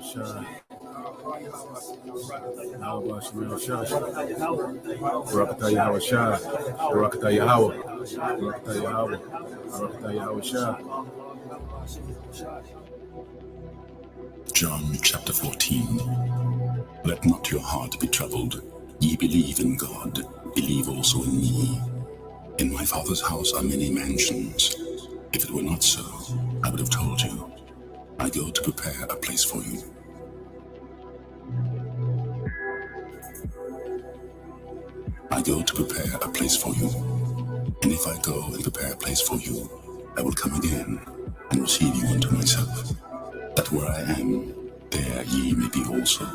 Shah. Yahweh Shemel Shah. Barakatah Yahweh Shah. Barakatah Yahweh. Barakatah Yahweh. Barakatah Yahweh Shah. John chapter 14. Let not your heart be troubled. Ye believe in God, believe also in me. In my Father's house are many mansions. If it were not so, I would have told you. I go to prepare a place for you. I go to prepare a place for you. And if I go and prepare a place for you, I will come again and receive you unto myself, that where I am, there ye may be also.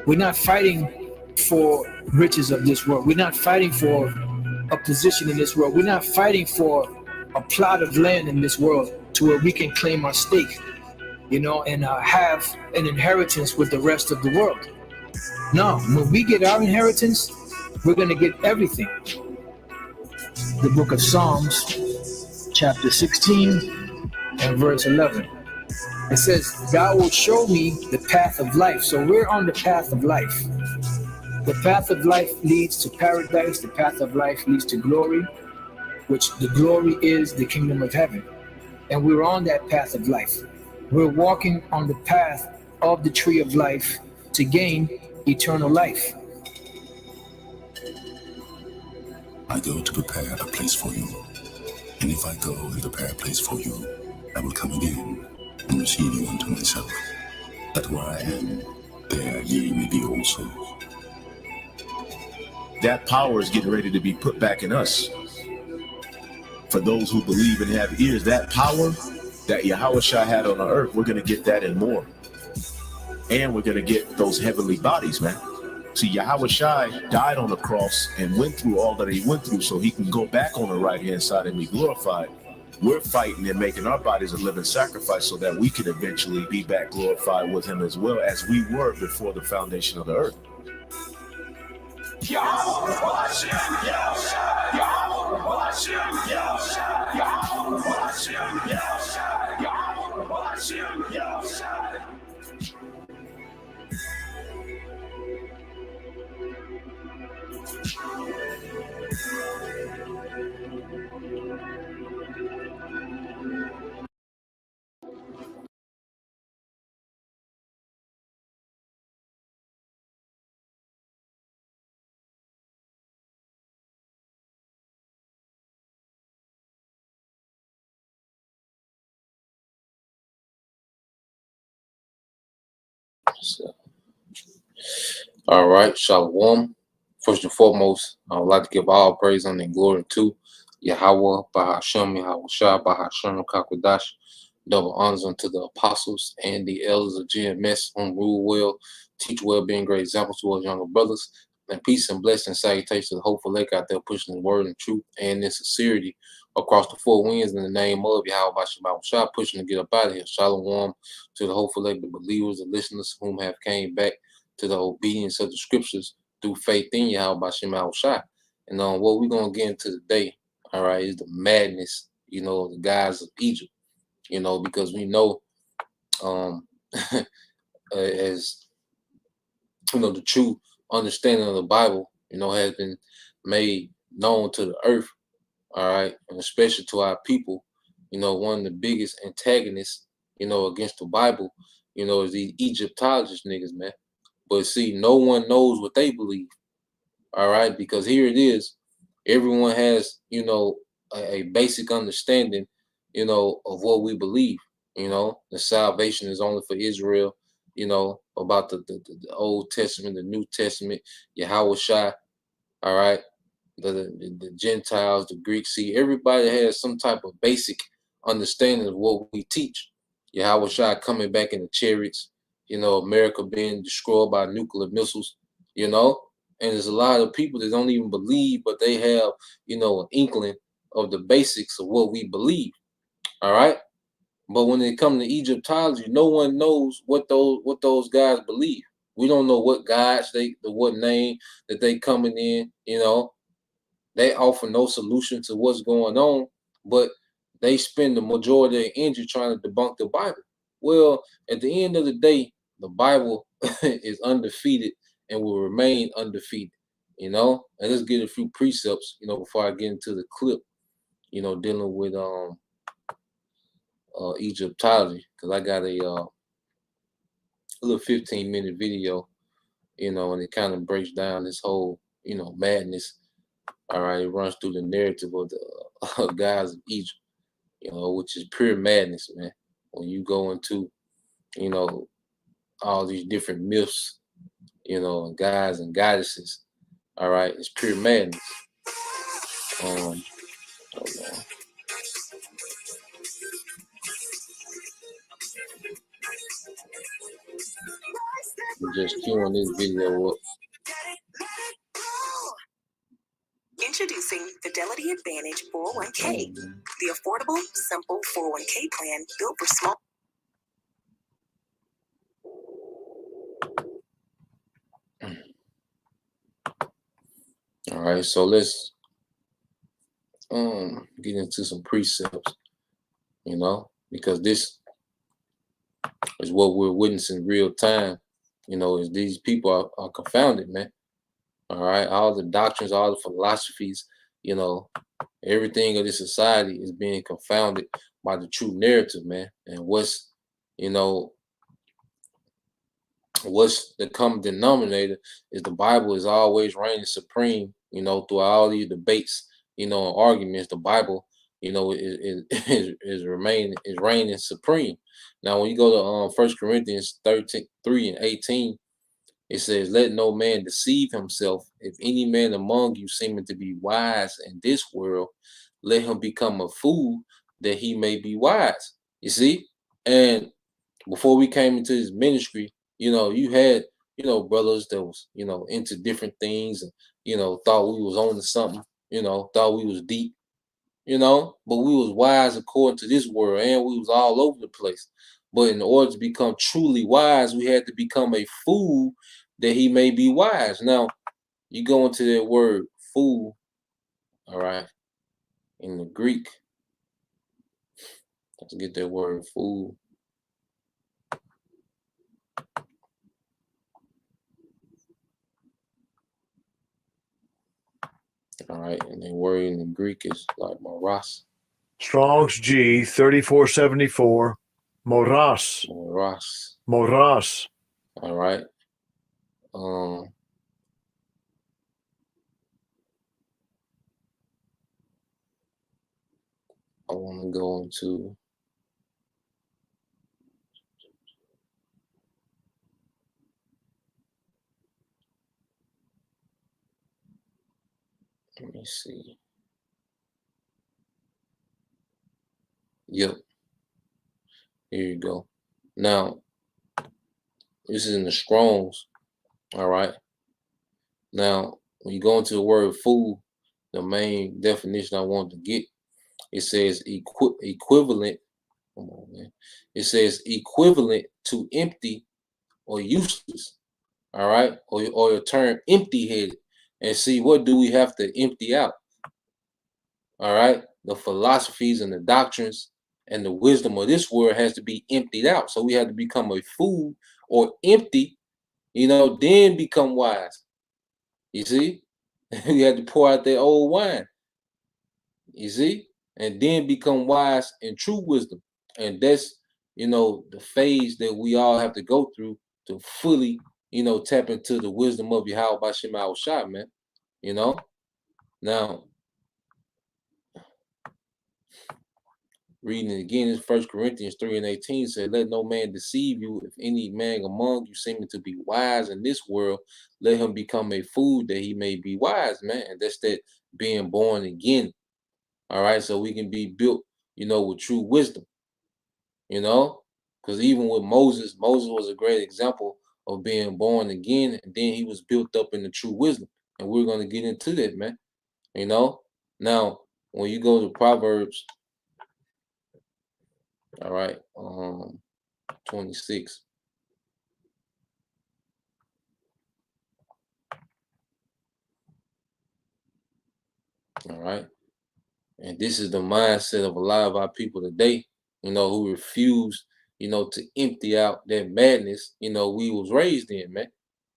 We're not fighting for riches of this world. We're not fighting for a position in this world. We're not fighting for a plot of land in this world to where we can claim our stake, and have an inheritance with the rest of the world. No, when we get our inheritance, we're going to get everything. The book of Psalms, chapter 16 and verse 11. It says, God will show me the path of life. So we're on the path of life. The path of life leads to paradise. The path of life leads to glory, which the glory is the kingdom of heaven. And we're on that path of life. We're walking on the path of the tree of life to gain eternal life. I go to prepare a place for you. And if I go and prepare a place for you, I will come again and receive you unto myself, that where I am, there ye may be also. That power is getting ready to be put back in us. For those who believe and have ears, that power that Yahweh Shah had on the earth, we're going to get that and more. And we're going to get those heavenly bodies, man. See, Yahweh Shai died on the cross and went through all that he went through so he can go back on the right-hand side and be glorified. We're fighting and making our bodies a living sacrifice so that we can eventually be back glorified with him as well as we were before the foundation of the earth. All right, Shalom. First and foremost, I would like to give all praise and glory to Yahweh, Bahashem, Yahweh Shah, Bahashem, Kakwadash. Double honors unto the apostles and the elders of GMS, whom rule well, teach well, being great examples to our younger brothers. And peace and blessing and salutation to the hopeful lake out there pushing the word and truth and in sincerity across the four winds in the name of Yahweh Bahashem, Shah, pushing to get up out of here. Shalom to the hopeful lake, the believers, the listeners whom have came back to the obedience of the scriptures through faith in Yahweh Bahashem Shah. And what we're going to get into today, all right, is the madness, the guys of Egypt, because we know as, the true understanding of the Bible, has been made known to the earth, all right, and especially to our people, one of the biggest antagonists, against the Bible, is these Egyptologist niggas, man. But see, no one knows what they believe. All right, because here it is. Everyone has, a basic understanding, of what we believe. The salvation is only for Israel, about the Old Testament, the New Testament, Yahweh Shai, all right, the Gentiles, the Greeks. See, everybody has some type of basic understanding of what we teach. Yahweh Shai coming back in the chariots, America being destroyed by nuclear missiles, and there's a lot of people that don't even believe, but they have, an inkling of the basics of what we believe. All right. But when it comes to Egyptology, no one knows what those guys believe. We don't know what gods what name that they coming in, They offer no solution to what's going on, but they spend the majority of their energy trying to debunk the Bible, Well, at the end of the day, the Bible is undefeated and will remain undefeated. You know, and let's get a few precepts, you know, before I get into the clip, you know, dealing with Egyptology, because I got a little 15-minute video, you know, and it kind of breaks down this whole, you know, madness. All right, it runs through the narrative of the guys of Egypt, you know, which is pure madness, man. When you go into, you know, all these different myths, you know, and guys and goddesses, all right, it's pure madness. Hold on. I'm just queuing this video up. Introducing Fidelity Advantage 401k, the affordable, simple 401k plan built for small. All right, so let's get into some precepts, you know, because this is what we're witnessing real time, you know, is these people are confounded, man. All right, all the doctrines, all the philosophies, you know, everything of this society is being confounded by the true narrative, man. And what's, you know, what's the common denominator is the Bible is always reigning supreme, you know, through all these debates, you know, and arguments. The Bible, you know, is reigning supreme. Now, when you go to 1 Corinthians 13:3-18, it says, "Let no man deceive himself. If any man among you seeming to be wise in this world, let him become a fool that he may be wise." You see? And before we came into this ministry, you know, you had, you know, brothers that was, you know, into different things and, you know, thought we was on to something, you know, thought we was deep, you know, but we was wise according to this world and we was all over the place. But in order to become truly wise, we had to become a fool that he may be wise. Now, you go into that word fool, all right, in the Greek. Let's get that word fool. All right, and the word in the Greek is like moros. Strong's G 3474. Moras. Moros. Moras. All right. I want to go into let me see. Yep. Here you go. Now, this is in the Strong's. All right. Now, when you go into the word fool, the main definition I want to get, it says equivalent. Come on, man. It says equivalent to empty or useless. All right. Or the term empty headed. And see, what do we have to empty out? All right. The philosophies and the doctrines and the wisdom of this world has to be emptied out. So we have to become a fool or empty, you know, then become wise. You see? You have to pour out that old wine. You see? And then become wise in true wisdom. And that's, you know, the phase that we all have to go through to fully, you know, tap into the wisdom of Yahweh Bashim Al-Shah, man. You know? Now, reading it again, is 1 Corinthians 3:18 said, "Let no man deceive you. If any man among you seeming to be wise in this world, let him become a fool that he may be wise," man. And that's that being born again. All right, so we can be built, you know, with true wisdom, you know, because even with Moses was a great example of being born again, and then he was built up in the true wisdom. And we're going to get into that, man, you know. Now, when you go to Proverbs, all right, 26. All right. And this is the mindset of a lot of our people today, you know, who refuse you know, to empty out that madness, you know, we was raised in, man.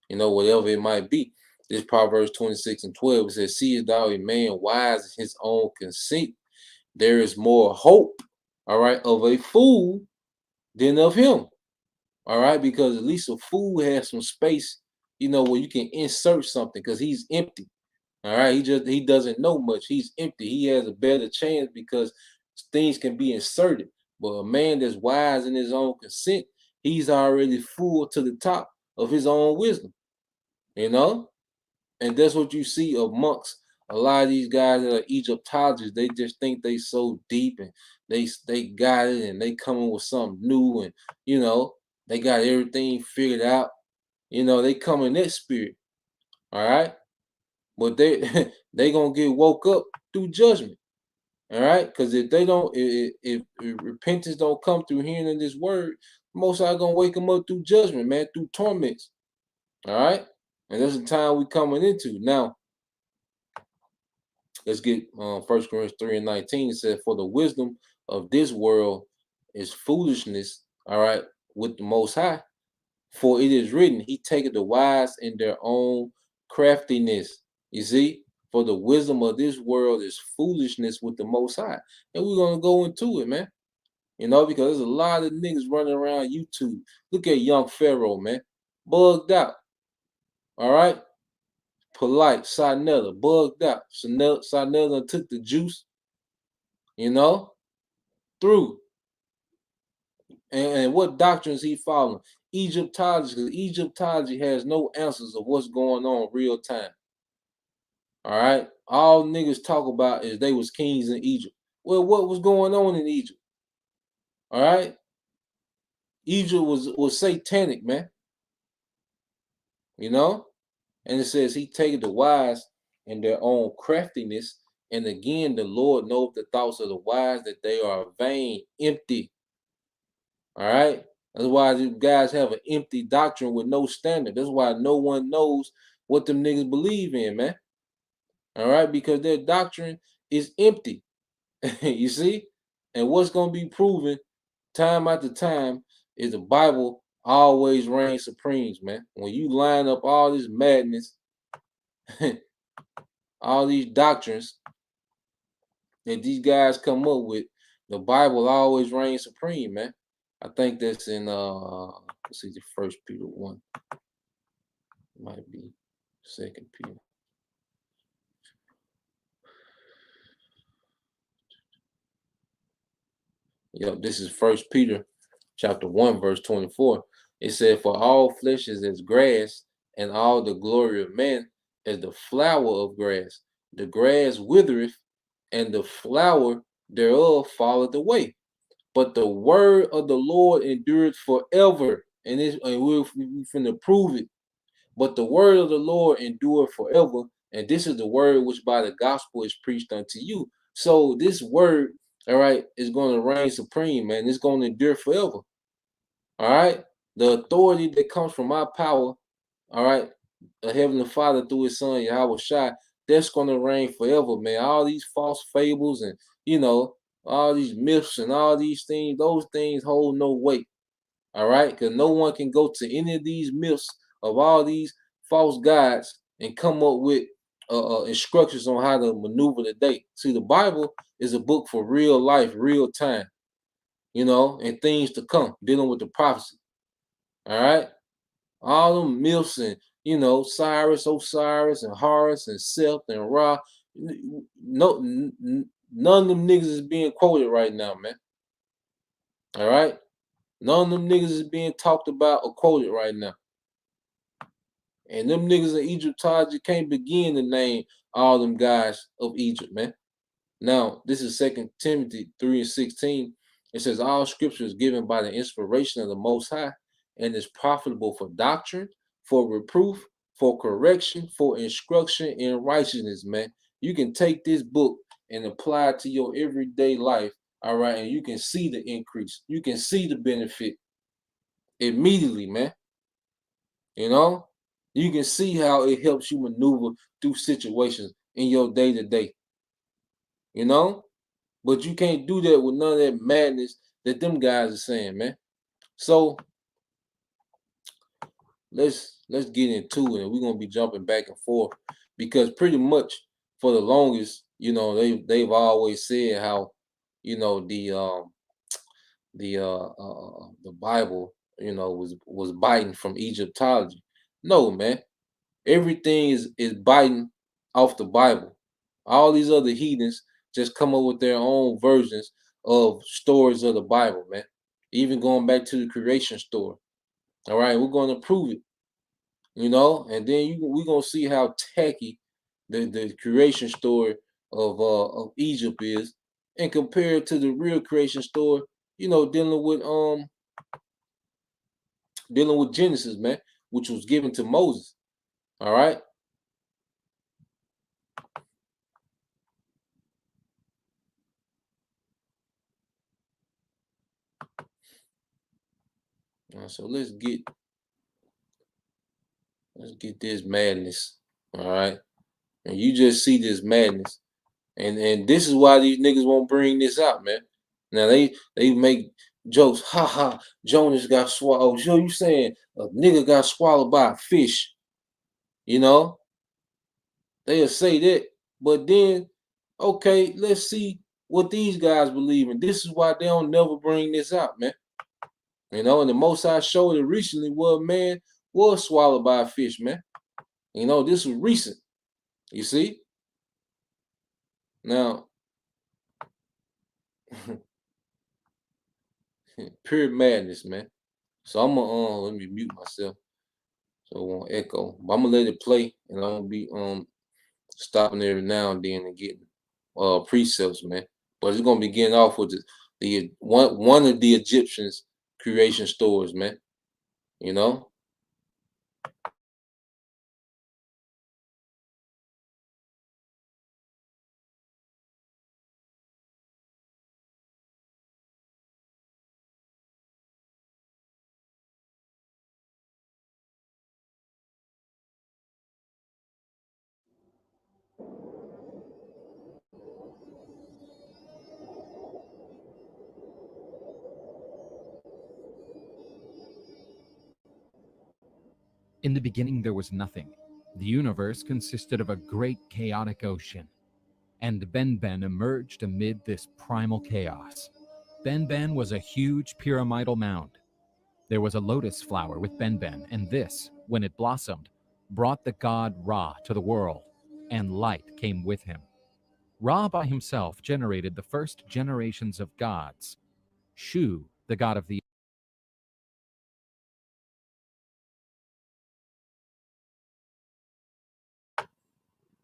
You know, whatever it might be. This Proverbs 26:12, it says, "Seest thou a man wise in his own conceit? There is more hope, all right, of a fool than of him." All right, because at least a fool has some space, you know, where you can insert something because he's empty. All right, he doesn't know much. He's empty. He has a better chance because things can be inserted. But a man that's wise in his own consent, he's already full to the top of his own wisdom. You know, and that's what you see amongst a lot of these guys that are Egyptologists. They just think they so deep and they got it and they coming with something new and you know they got everything figured out. You know, they come in that spirit. All right. But they they gonna get woke up through judgment. All right, because if they don't, if repentance don't come through hearing of this word, most are gonna wake them up through judgment, man, through torments. All right, and that's the time we coming into now. Let's get 1 Corinthians 3:19. It says, "For the wisdom of this world is foolishness." All right, with the Most High, for it is written, "He taketh the wise in their own craftiness." You see, for the wisdom of this world is foolishness with the Most High. And we're going to go into it, man. You know, because there's a lot of niggas running around YouTube. Look at young Pharaoh, man. Bugged out. All right? Polite, Sinetta, bugged out. Sinetta took the juice, you know, through. And what doctrines he following? Egyptology, because Egyptology has no answers of what's going on real time. All right. All niggas talk about is they was kings in Egypt. Well, what was going on in Egypt? All right. Egypt was satanic, man. You know? And it says he taketh the wise in their own craftiness. And again, the Lord knoweth the thoughts of the wise, that they are vain, empty. All right. That's why these guys have an empty doctrine with no standard. That's why no one knows what them niggas believe in, man. All right, because their doctrine is empty. You see? And what's going to be proven time after time is the Bible always reigns supreme, man. When you line up all this madness, all these doctrines that these guys come up with, the Bible always reigns supreme, man. I think that's in let's see, the 1 Peter 1. Might be 2 Peter. Yep, this is 1 Peter chapter 1, verse 24. It said, "For all flesh is as grass, and all the glory of man as the flower of grass. The grass withereth, and the flower thereof falleth away. But the word of the Lord endureth forever." And we're finna prove it. But the word of the Lord endureth forever. And this is the word which by the gospel is preached unto you. So this word, all right, is going to reign supreme, man. It's going to endure forever. All right. The authority that comes from our power, all right, the Heavenly Father through his son, Yahweh Shai, that's going to reign forever, man. All these false fables and, you know, all these myths and all these things, those things hold no weight. All right. Because no one can go to any of these myths of all these false gods and come up with instructions on how to maneuver the day. See, the Bible is a book for real life, real time, you know, and things to come, dealing with the prophecy. All right. All them myths and, you know, Cyrus, Osiris, and Horus, and Seth, and Ra. No, none of them niggas is being quoted right now, man. All right. None of them niggas is being talked about or quoted right now. And them niggas in Egyptology can't begin to name all them guys of Egypt, man. Now, this is 2 Timothy 3:16. It says, "All scripture is given by the inspiration of the Most High and is profitable for doctrine, for reproof, for correction, for instruction in righteousness," man. You can take this book and apply it to your everyday life, all right, and you can see the increase. You can see the benefit immediately, man. You know? You can see how it helps you maneuver through situations in your day-to-day. You know? But you can't do that with none of that madness that them guys are saying, man. So let's get into it, and we're gonna be jumping back and forth because pretty much for the longest, you know, they've always said how, you know, the Bible, you know, was biting from Egyptology. No, man, everything is biting off the Bible. All these other heathens just come up with their own versions of stories of the Bible, man. Even going back to the creation story. All right, we're going to prove it, you know, and then we're gonna see how tacky the creation story of Egypt is, and compare it to the real creation story, you know, dealing with Genesis, man, which was given to Moses. All right. So let's get this madness. All right. And you just see this madness. And this is why these niggas won't bring this out, man. Now they make jokes, ha ha, Jonas got swallowed. So you saying a nigga got swallowed by a fish, you know? They'll say that, but then, okay, let's see what these guys believe in. This is why they don't never bring this out, man. You know, and the most I showed it recently was man was swallowed by a fish, man. You know, this was recent. You see? Now, pure madness, man. So I'm gonna let me mute myself so it won't echo. But I'm gonna let it play, and I'm gonna be stopping every now and then and getting precepts, man. But it's gonna be getting off with the one of the Egyptians' creation stories, man. You know. In the beginning, there was nothing. The universe consisted of a great chaotic ocean, and Benben emerged amid this primal chaos. Benben was a huge pyramidal mound. There was a lotus flower with Benben, and this, when it blossomed, brought the god Ra to the world, and light came with him. Ra by himself generated the first generations of gods. Shu, the god of the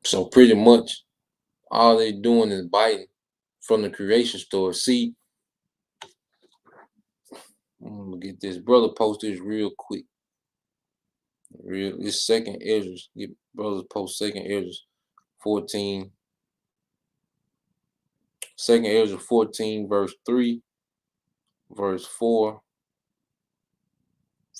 So pretty much all they doing is biting from the creation story. See, I'm gonna get this brother post this real quick. This second Ezra, get brothers post second Ezra 14. Second Ezra 14, verse 3, verse 4,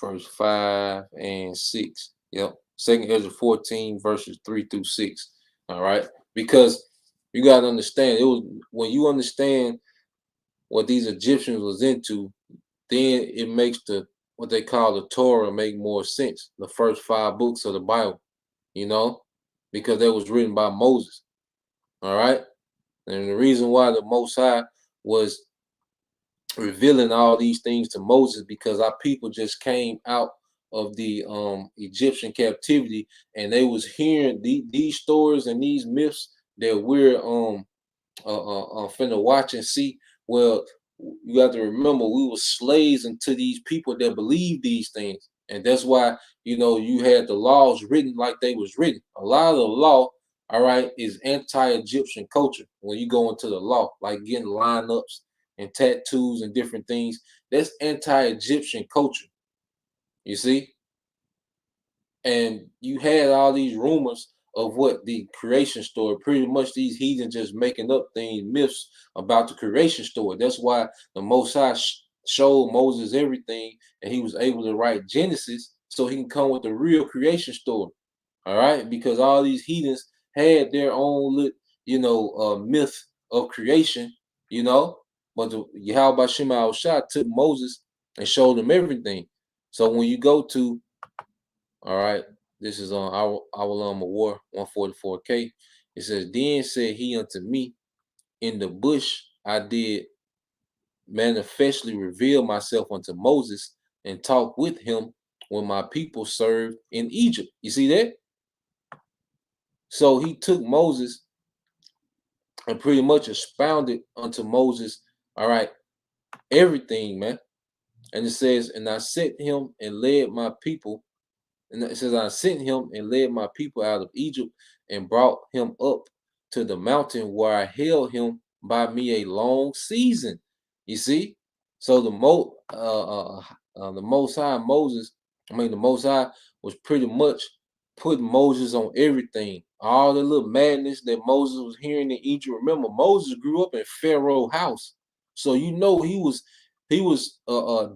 verse 5, and 6. Yep. Second Ezra 14, verses 3 through 6. All right. Because you gotta understand, it was when you understand what these Egyptians was into, then it makes what they call the Torah make more sense. The first 5 books of the Bible, you know, because that was written by Moses. All right. And the reason why the Most High was revealing all these things to Moses, because our people just came out of the Egyptian captivity, and they was hearing these stories and these myths that we're finna watch and see. Well, you have to remember we were slaves unto these people that believe these things, and that's why, you know, you had the laws written like they was written. A lot of the law, all right, is anti-Egyptian culture. When you go into the law, like getting lineups and tattoos and different things, that's anti-Egyptian culture. You see? And you had all these rumors of what the creation story, pretty much these heathens just making up things, myths about the creation story. That's why the Most High showed Moses everything, and he was able to write Genesis so he can come with the real creation story. All right, because all these heathens had their own, myth of creation, you know. But the Yahweh Shema Shah took Moses and showed him everything. So when you go to, all right, this is on our War 144K. It says, then said he unto me, in the bush I did manifestly reveal myself unto Moses and talk with him when my people served in Egypt. You see that? So he took Moses and pretty much expounded unto Moses, all right, everything, man. And it says, and I sent him and led my people. And it says, I sent him and led my people out of Egypt and brought him up to the mountain where I held him by me a long season. You see? So the Most High the Most High was pretty much putting Moses on everything. All the little madness that Moses was hearing in Egypt. Remember, Moses grew up in Pharaoh's house. So you know he was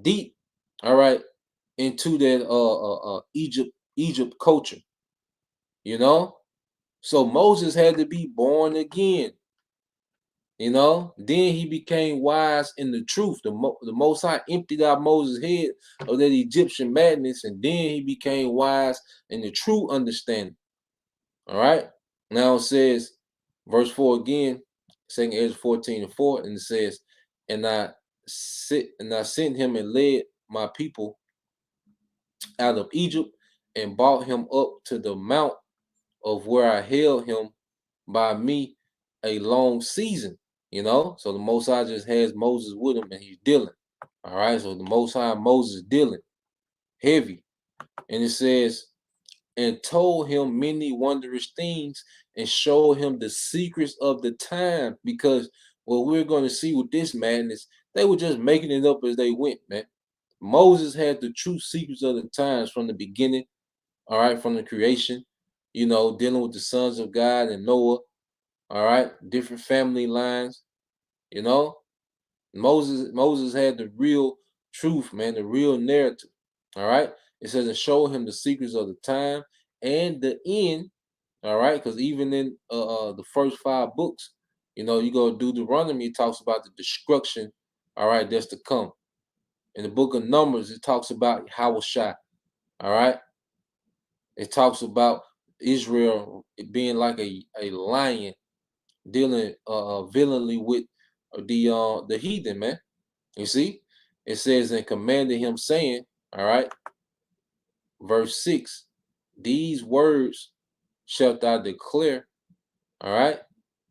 deep, all right, into that Egypt culture, you know. So Moses had to be born again, you know. Then he became wise in the truth. The Most High emptied out Moses' head of that Egyptian madness, and then he became wise in the true understanding. All right. Now it says, verse 4 again, 2 Ezra 14:4, and it says, and I sent him and led my people out of Egypt and brought him up to the mount of where I held him by me a long season, you know. So the Most High just has Moses with him and he's dealing. All right. So the Most High Moses dealing heavy. And it says, and told him many wondrous things and showed him the secrets of the time, because what we're going to see with this madness, they were just making it up as they went, man. Moses had the true secrets of the times from the beginning, all right, from the creation, you know, dealing with the sons of God and Noah, all right, different family lines, you know. Moses had the real truth, man, the real narrative, all right. It says, and show him the secrets of the time and the end, all right, because even in the first 5 books, you know, you go Deuteronomy, it talks about the destruction, all right, that's to come. In the book of Numbers, it talks about Yahushua, all right. It talks about Israel being like a lion dealing villainly with the heathen, man. You see, it says, and commanded him, saying, all right, verse 6, these words shalt thou declare, all right,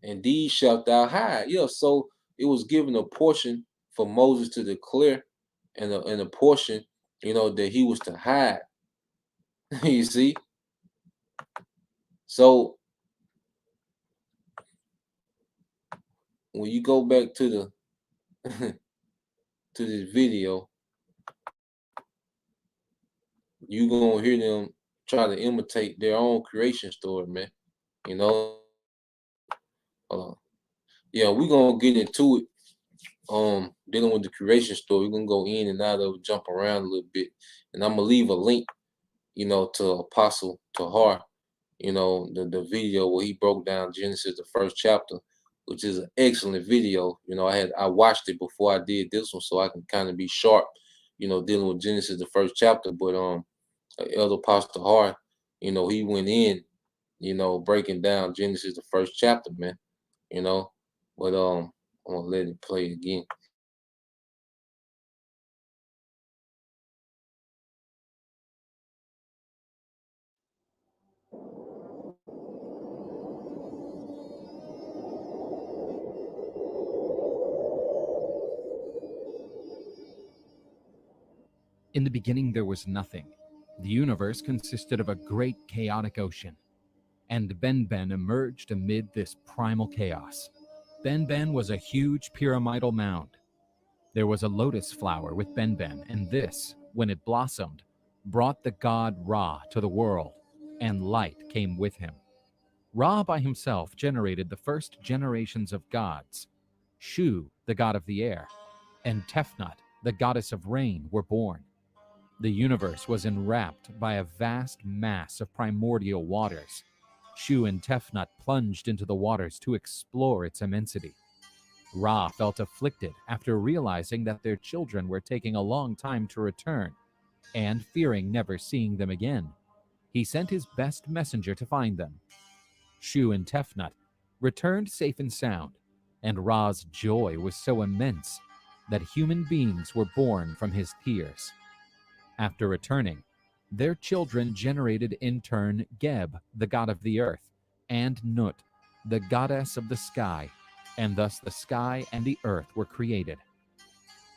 and these shalt thou hide. Yeah, so it was given a portion for Moses to declare, and a portion, you know, that he was to hide. You see, so when you go back to the to this video, you gonna hear them try to imitate their own creation story, man. You know, yeah, we're gonna get into it. Dealing with the creation story, we're gonna go in and out of it, jump around a little bit, and I'm gonna leave a link, you know, to Apostle Tahar, you know, the video where he broke down Genesis, the first chapter, which is an excellent video. You know, I watched it before I did this one, so I can kind of be sharp, you know, dealing with Genesis, the first chapter. But Elder Apostle Tahar, you know, he went in, you know, breaking down Genesis, the first chapter, man. You know, but I'm gonna let it play again. In the beginning, there was nothing. The universe consisted of a great chaotic ocean, and Benben emerged amid this primal chaos. Benben was a huge pyramidal mound. There was a lotus flower with Benben, and this, when it blossomed, brought the god Ra to the world, and light came with him. Ra by himself generated the first generations of gods. Shu, the god of the air, and Tefnut, the goddess of rain, were born. The universe was enwrapped by a vast mass of primordial waters. Shu and Tefnut plunged into the waters to explore its immensity. Ra felt afflicted after realizing that their children were taking a long time to return, and fearing never seeing them again. He sent his best messenger to find them. Shu and Tefnut returned safe and sound, and Ra's joy was so immense that human beings were born from his tears. After returning, their children generated in turn Geb, the god of the earth, and Nut, the goddess of the sky, and thus the sky and the earth were created.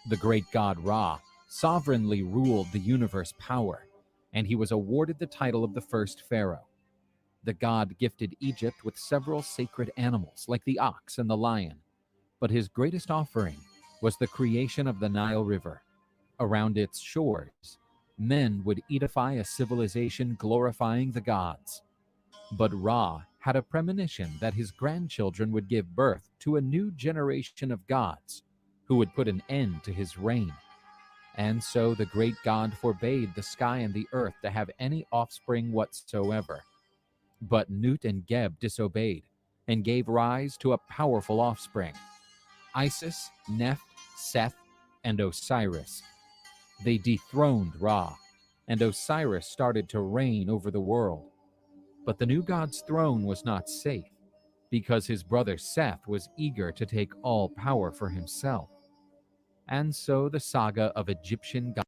The great god Ra sovereignly ruled the universe power, and he was awarded the title of the first pharaoh. The god gifted Egypt with several sacred animals like the ox and the lion, but his greatest offering was the creation of the Nile River. Around its shores, men would edify a civilization glorifying the gods. But Ra had a premonition that his grandchildren would give birth to a new generation of gods who would put an end to his reign. And so the great god forbade the sky and the earth to have any offspring whatsoever. But Nut and Geb disobeyed and gave rise to a powerful offspring: Isis, Neph, Seth, and Osiris. They dethroned Ra, and Osiris started to reign over the world. But the new god's throne was not safe, because his brother Seth was eager to take all power for himself. And so the saga of Egyptian gods.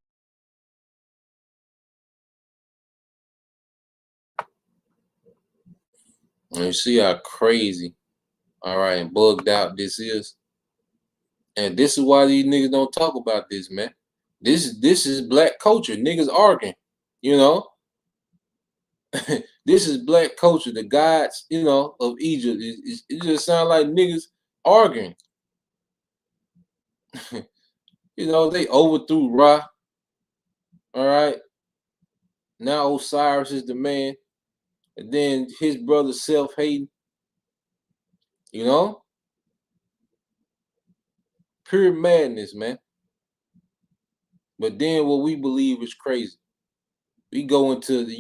You see how crazy, all right, and bugged out this is. And this is why these niggas don't talk about this, man. This is black culture. Niggas arguing, you know. This is black culture. The gods, you know, of Egypt. It just sounds like niggas arguing. You know, they overthrew Ra. All right. Now Osiris is the man. And then his brother self-hating. You know? Pure madness, man. But then what we believe is crazy. We go into the,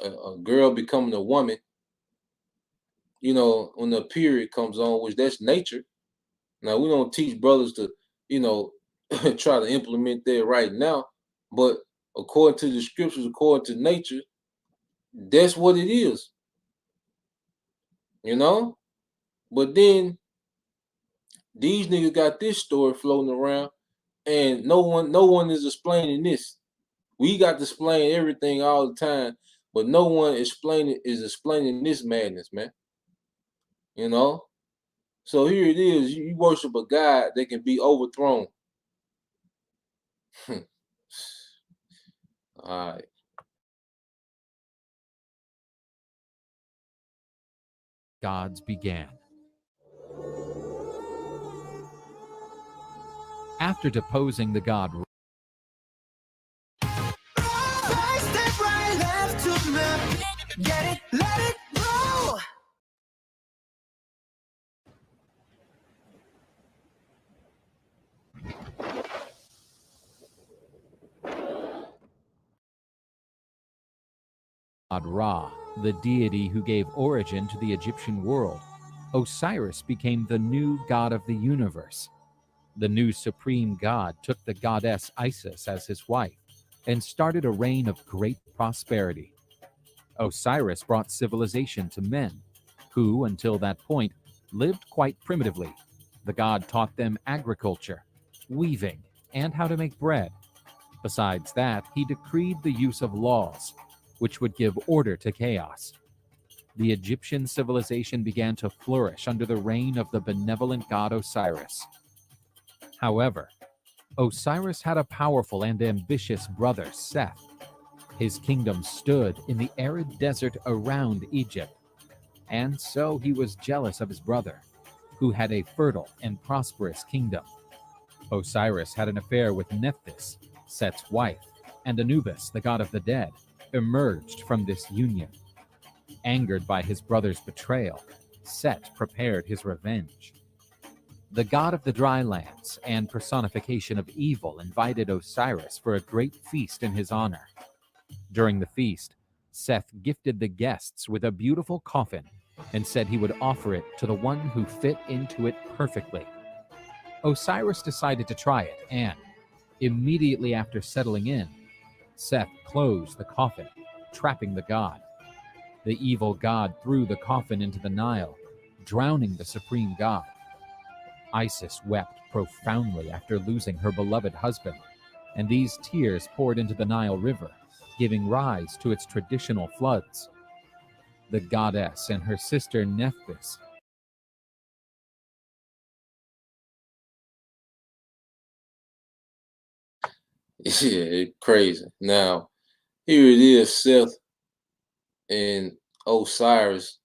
a girl becoming a woman, you know, when the period comes on, which that's nature. Now, we don't teach brothers to, you know, try to implement that right now. But according to the scriptures, according to nature, that's what it is. You know? But then these niggas got this story floating around, and no one is explaining this. We got to explain everything all the time, but no one is explaining this madness, man. You know? So here it is. You worship a God that can be overthrown. All right. Gods began. After deposing the god Step right, left to left. Get it, let it roll. god Ra, the deity who gave origin to the Egyptian world, Osiris became the new god of the universe. The new supreme god took the goddess Isis as his wife and started a reign of great prosperity. Osiris brought civilization to men, who, until that point, lived quite primitively. The god taught them agriculture, weaving, and how to make bread. Besides that, he decreed the use of laws, which would give order to chaos. The Egyptian civilization began to flourish under the reign of the benevolent god Osiris. However, Osiris had a powerful and ambitious brother, Seth. His kingdom stood in the arid desert around Egypt, and so he was jealous of his brother, who had a fertile and prosperous kingdom. Osiris had an affair with Nephthys, Set's wife, and Anubis, the god of the dead, emerged from this union. Angered by his brother's betrayal, Set prepared his revenge. The god of the dry lands and personification of evil invited Osiris for a great feast in his honor. During the feast, Seth gifted the guests with a beautiful coffin and said he would offer it to the one who fit into it perfectly. Osiris decided to try it, and immediately after settling in, Seth closed the coffin, trapping the god. The evil god threw the coffin into the Nile, drowning the supreme god. Isis wept profoundly after losing her beloved husband, and these tears poured into the Nile River, giving rise to its traditional floods. The goddess and her sister Nephthys Yeah, crazy. Now, here it is, Seth and Osiris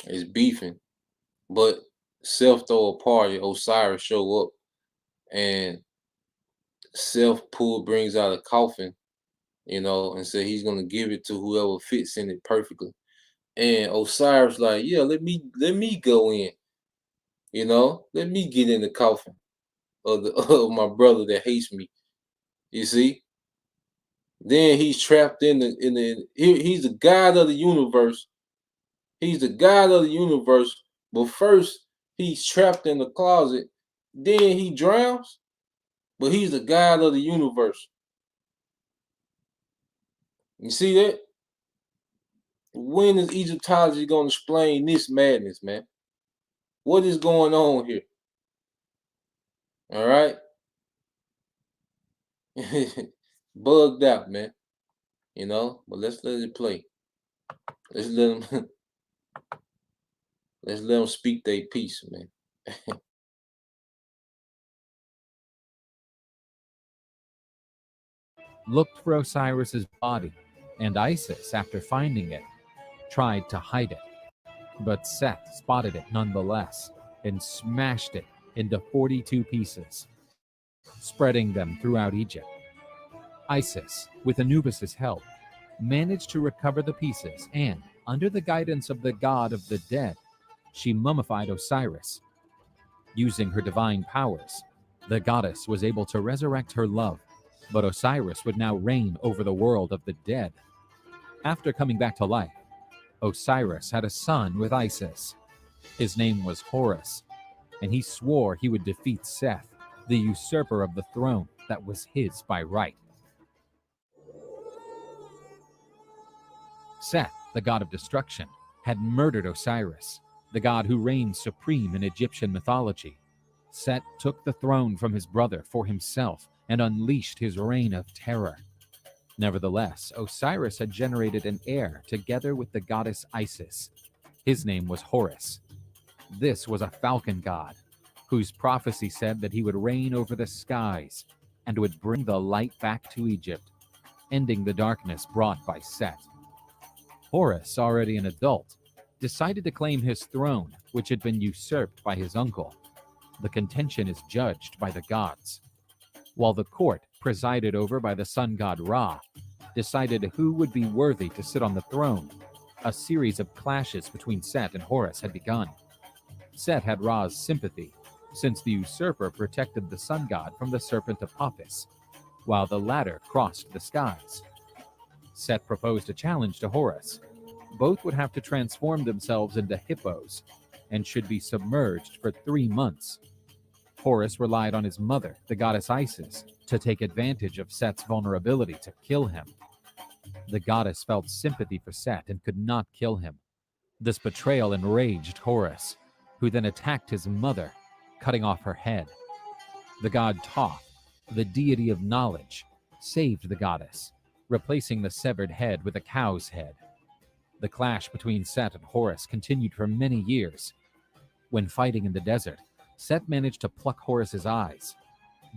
is beefing, but Seth throw a party, Osiris show up, and Seth brings out a coffin, and said he's gonna give it to whoever fits in it perfectly. And Osiris like, yeah, let me go in, let me get in the coffin of of my brother that hates me. You see? Then he's trapped he's the god of the universe. He's the god of the universe. But first, he's trapped in the closet. Then he drowns. But he's the god of the universe. You see that? When is Egyptology going to explain this madness, man? What is going on here? All right? Bugged out, man. But let's let it play. Let's let them let's let them speak their piece, man. looked for Osiris's body, and Isis, after finding it, tried to hide it. But Seth spotted it nonetheless and smashed it into 42 pieces, spreading them throughout Egypt. Isis, with Anubis's help, managed to recover the pieces and, under the guidance of the god of the dead, she mummified Osiris. Using her divine powers, the goddess was able to resurrect her love, but Osiris would now reign over the world of the dead. After coming back to life, Osiris had a son with Isis. His name was Horus, and he swore he would defeat Seth, the usurper of the throne that was his by right. Seth, the god of destruction, had murdered Osiris, the god who reigns supreme in Egyptian mythology. Set took the throne from his brother for himself and unleashed his reign of terror. Nevertheless, Osiris had generated an heir together with the goddess Isis. His name was Horus. This was a falcon god, whose prophecy said that he would reign over the skies and would bring the light back to Egypt, ending the darkness brought by Set. Horus, already an adult, decided to claim his throne, which had been usurped by his uncle. The contention is judged by the gods, while the court, presided over by the sun god Ra, decided who would be worthy to sit on the throne. A series of clashes between Set and Horus had begun. Set had Ra's sympathy, since the usurper protected the sun god from the serpent Apophis, while the latter crossed the skies. Set proposed a challenge to Horus. Both would have to transform themselves into hippos and should be submerged for 3 months. Horus relied on his mother, the goddess Isis, to take advantage of Set's vulnerability to kill him. The goddess felt sympathy for Set and could not kill him. This betrayal enraged Horus, who then attacked his mother, cutting off her head. The god Thoth, the deity of knowledge, saved the goddess, replacing the severed head with a cow's head. The clash between Set and Horus continued for many years. When fighting in the desert, Set managed to pluck Horus's eyes.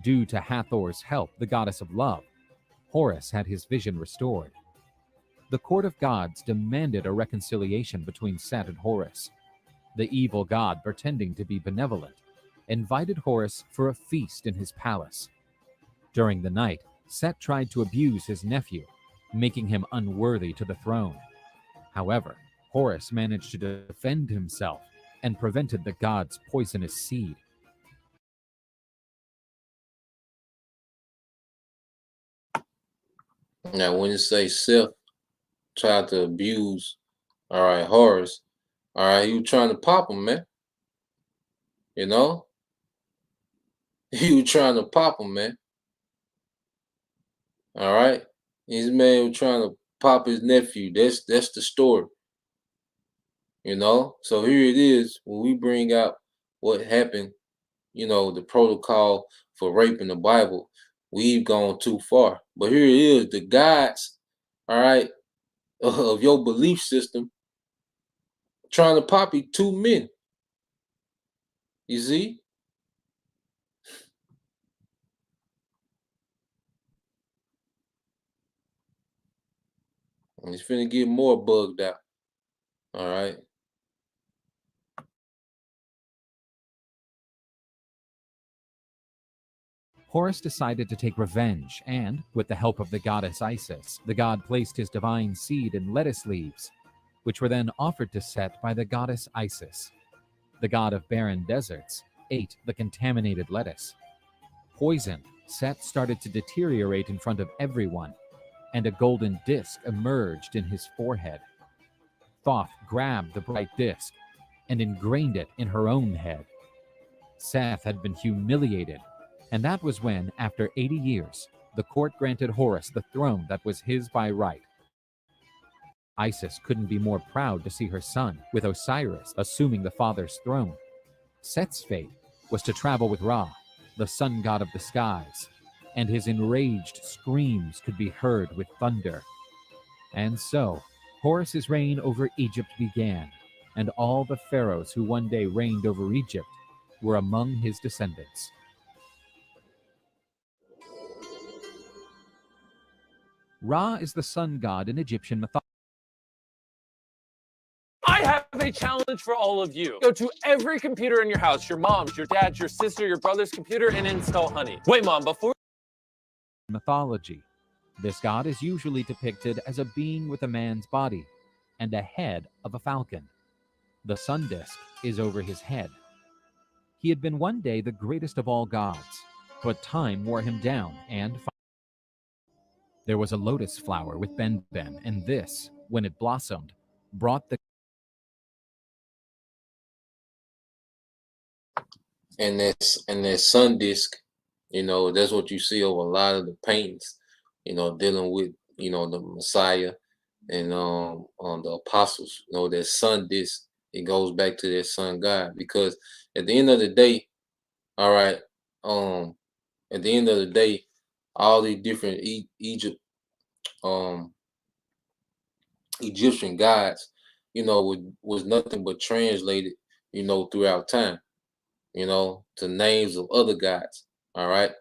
Due to Hathor's help, the goddess of love, Horus had his vision restored. The court of gods demanded a reconciliation between Set and Horus. The evil god, pretending to be benevolent, invited Horus for a feast in his palace. During the night, Set tried to abuse his nephew, making him unworthy to the throne. However, Horus managed to defend himself and prevented the god's poisonous seed. Now, when you say Seth tried to abuse, Horus, All right, he was trying to pop him, man. You know, he was trying to pop him, man. All right, his man was trying to pop his nephew. That's the story. You know, so here it is when we bring out what happened. You know, the protocol for rape in the Bible. We've gone too far. But here it is, the gods, all right, of your belief system trying to poppy 2 men. You see? And it's finna get more bugged out. All right. Horus decided to take revenge, and, with the help of the goddess Isis, the god placed his divine seed in lettuce leaves, which were then offered to Set by the goddess Isis. The god of barren deserts ate the contaminated lettuce. Poisoned, Set started to deteriorate in front of everyone, and a golden disc emerged in his forehead. Thoth grabbed the bright disc and ingrained it in her own head. Seth had been humiliated, and that was when, after 80 years, the court granted Horus the throne that was his by right. Isis couldn't be more proud to see her son, with Osiris assuming the father's throne. Set's fate was to travel with Ra, the sun god of the skies, and his enraged screams could be heard with thunder. And so, Horus's reign over Egypt began, and all the pharaohs who one day reigned over Egypt were among his descendants. Ra is the sun god in Egyptian mythology. I have a challenge for all of you. Go to every computer in your house, your mom's, your dad's, your sister, your brother's computer, and install Honey. Wait, Mom, before... Mythology. This god is usually depicted as a being with a man's body and a head of a falcon. The sun disk is over his head. He had been one day the greatest of all gods, but time wore him down, and there was a lotus flower with Benben, and this, when it blossomed, brought the And that sun disk, you know, that's what you see over a lot of the paintings, you know, dealing with, you know, the Messiah and on the apostles. You know, that sun disk, it goes back to that sun god, because at the end of the day, all right, at the end of the day, all these different Egyptian gods, you know, was nothing but translated, you know, throughout time, you know, to names of other gods. All right.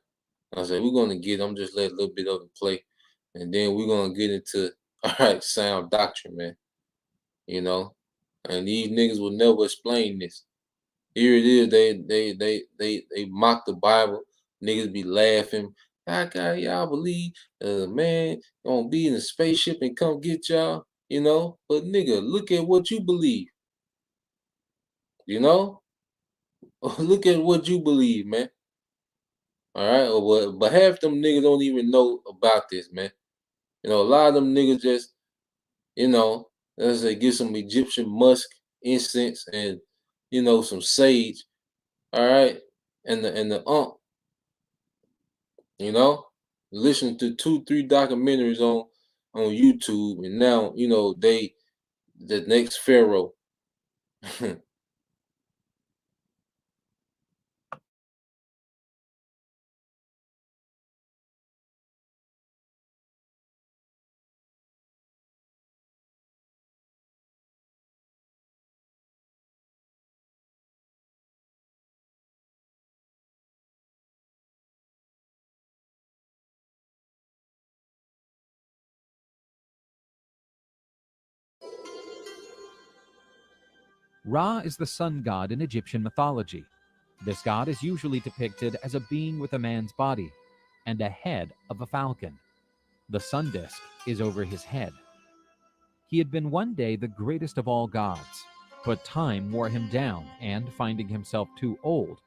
I said, I'm just let a little bit of it play. And then we're gonna get into all right, sound doctrine, man. You know, and these niggas will never explain this. Here it is, they mock the Bible. Niggas be laughing. How can y'all believe man gonna be in a spaceship and come get y'all? You know, but nigga, look at what you believe. You know, look at what you believe, man. All right, but half them niggas don't even know about this, man. You know, a lot of them niggas just, you know, let's say get some Egyptian musk incense and, you know, some sage. All right, and the you know, listen to 2-3 documentaries on YouTube, and now, you know, the next pharaoh. Ra is the sun god in Egyptian mythology. This god is usually depicted as a being with a man's body and a head of a falcon. The sun disk is over his head. He had been one day the greatest of all gods, but time wore him down, and finding himself too old,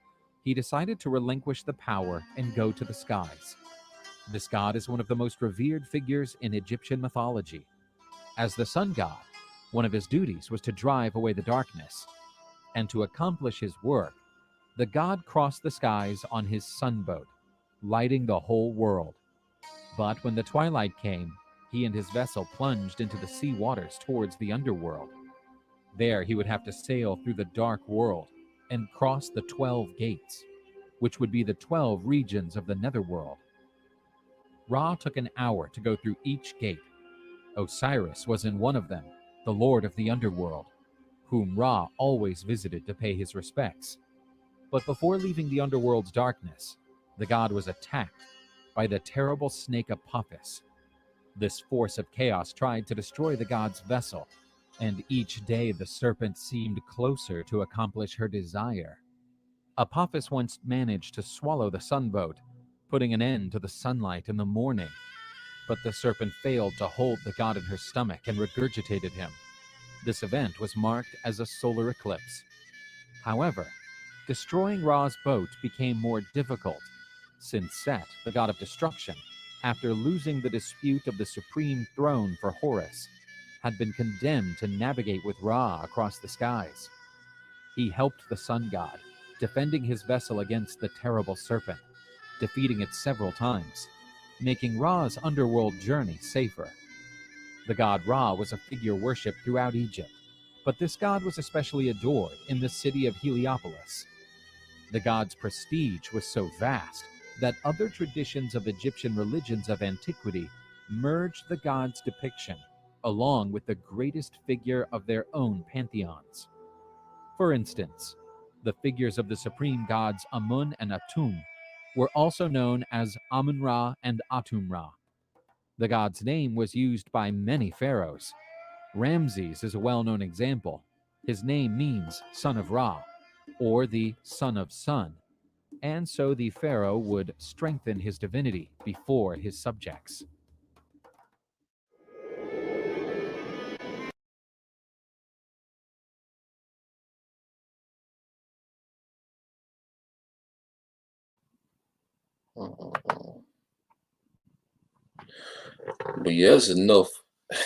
he decided to relinquish the power and go to the skies. This god is one of the most revered figures in Egyptian mythology. As the sun god, One of his duties was to drive away the darkness, and to accomplish his work, the god crossed the skies on his sunboat, lighting the whole world. But when the twilight came, he and his vessel plunged into the sea waters towards the underworld. There he would have to sail through the dark world and cross the 12 gates, which would be the 12 regions of the netherworld. Ra took an hour to go through each gate. Osiris was in one of them, the lord of the underworld, whom Ra always visited to pay his respects. But before leaving the underworld's darkness, the god was attacked by the terrible snake Apophis. This force of chaos tried to destroy the god's vessel, and each day the serpent seemed closer to accomplish her desire. Apophis once managed to swallow the sunboat, putting an end to the sunlight in the morning. But the serpent failed to hold the god in her stomach and regurgitated him. This event was marked as a solar eclipse. However, destroying Ra's boat became more difficult, since Set, the god of destruction, after losing the dispute of the supreme throne for Horus, had been condemned to navigate with Ra across the skies. He helped the sun god, defending his vessel against the terrible serpent, defeating it several times, making Ra's underworld journey safer. The god Ra was a figure worshipped throughout Egypt, but this god was especially adored in the city of Heliopolis. The god's prestige was so vast that other traditions of Egyptian religions of antiquity merged the god's depiction along with the greatest figure of their own pantheons. For instance, the figures of the supreme gods Amun and Atum were also known as Amun-Ra and Atum-Ra. The god's name was used by many pharaohs. Ramses is a well-known example. His name means son of Ra, or the son of sun, and so the pharaoh would strengthen his divinity before his subjects. But yeah, that's enough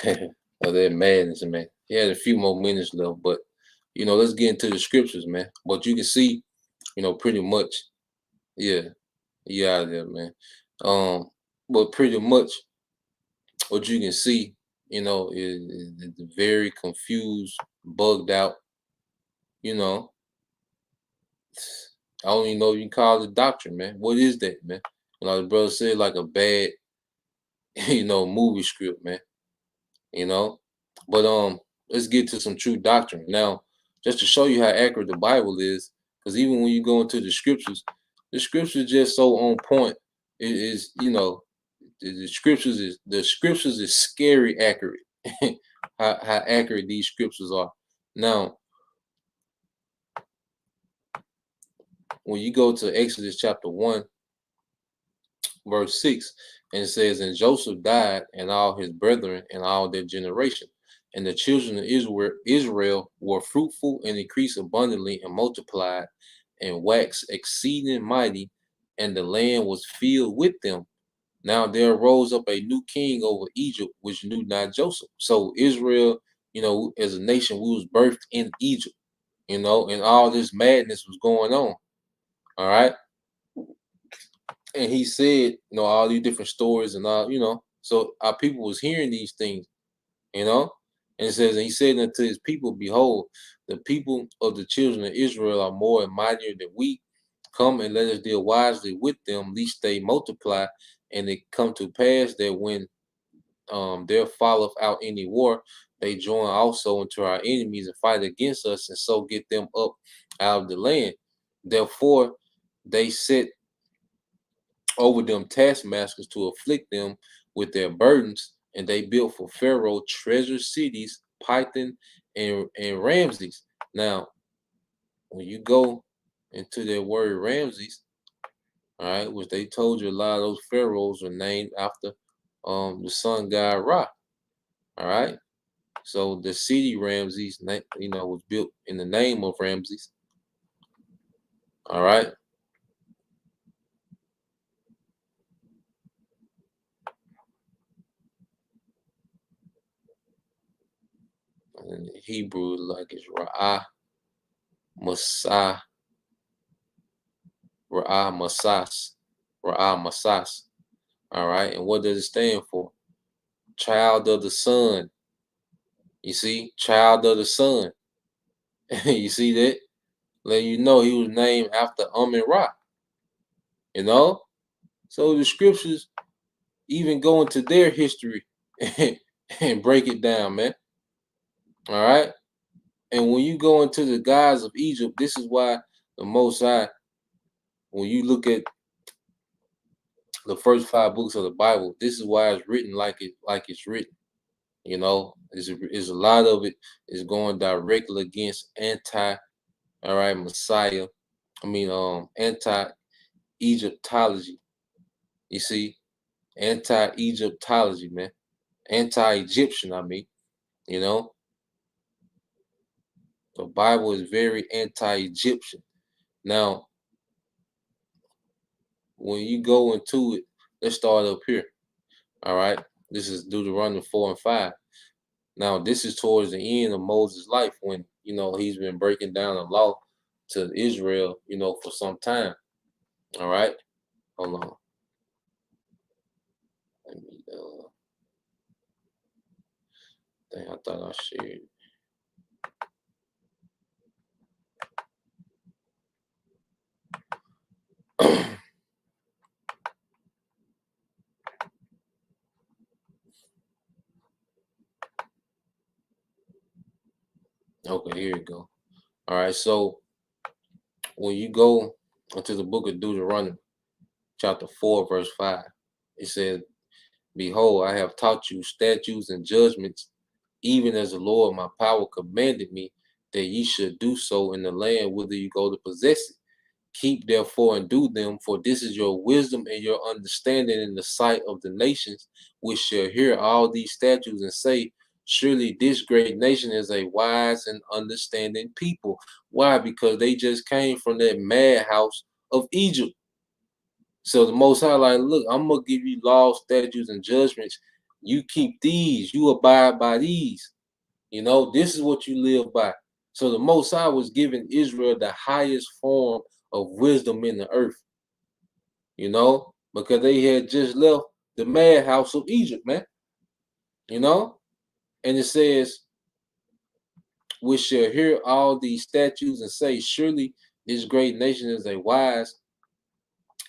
of that madness, man. He had a few more minutes left, but let's get into the scriptures, man. But you can see, pretty much, yeah, out of there, man. But pretty much what you can see, is very confused, bugged out, I don't even know if you can call it doctrine, man. What is that, man? Like the brother said, like a bad, movie script, man. But let's get to some true doctrine now, just to show you how accurate the Bible is. Because even when you go into the scriptures just so on point. It is, the scriptures is scary accurate. how accurate these scriptures are. Now, when you go to Exodus chapter 1, verse 6, and it says, and Joseph died, and all his brethren, and all their generation. And the children of Israel were fruitful and increased abundantly and multiplied and waxed exceeding mighty, and the land was filled with them. Now there arose up a new king over Egypt, which knew not Joseph. So Israel, as a nation, we was birthed in Egypt, and all this madness was going on. All right. And he said, all these different stories and all, so our people was hearing these things, and it says, and he said unto his people, behold, the people of the children of Israel are more and mightier than we. Come and let us deal wisely with them, lest they multiply. And it come to pass that when there falleth out any war, they join also unto our enemies and fight against us, and so get them up out of the land. Therefore, they set over them taskmasters to afflict them with their burdens, and they built for Pharaoh treasure cities, Python and Ramses. Now, when you go into that word Ramses, all right, which they told you a lot of those pharaohs were named after the sun god Ra. All right, so the city Ramses, was built in the name of Ramses. All right. in Hebrew, like it's Ra'ah Masah, Ra'ah Masas, Ra'ah Masas. All right, and what does it stand for? Child of the sun. You see, child of the sun. You see that? Let you know he was named after Amun-Ra. You know, so the scriptures even go into their history and break it down, man. All right. And when you go into the gods of Egypt, this is why the Most High, when you look at the first 5 books of the Bible, this is why it's written like it's written. You know, is a lot of it is going directly against Messiah. Anti-Egyptology. You see, anti-Egyptology, man, anti-Egyptian. You know, the Bible is very anti-Egyptian. Now, when you go into it, let's start up here. All right, this is Deuteronomy 4 and 5. Now, this is towards the end of Moses' life when, you know, he's been breaking down the law to Israel, you know, for some time. All right, hold on. Let me, dang, I thought I shared. Okay, here you go. All right, so when you go into the book of Deuteronomy, chapter 4, verse 5, it says, "Behold, I have taught you statutes and judgments, even as the Lord my power commanded me, that ye should do so in the land whither you go to possess it. Keep therefore and do them, for this is your wisdom and your understanding in the sight of the nations, which shall hear all these statutes and say, surely this great nation is a wise and understanding people." Why? Because they just came from that madhouse of Egypt. So the Most High, like, look, I'm gonna give you laws, statutes, and judgments. You keep these, you abide by these. You know, this is what you live by. So the Most High was giving Israel the highest form of wisdom in the earth. You know, because they had just left the madhouse of Egypt, man. You know, and it says, "We shall hear all these statutes and say, surely this great nation is a wise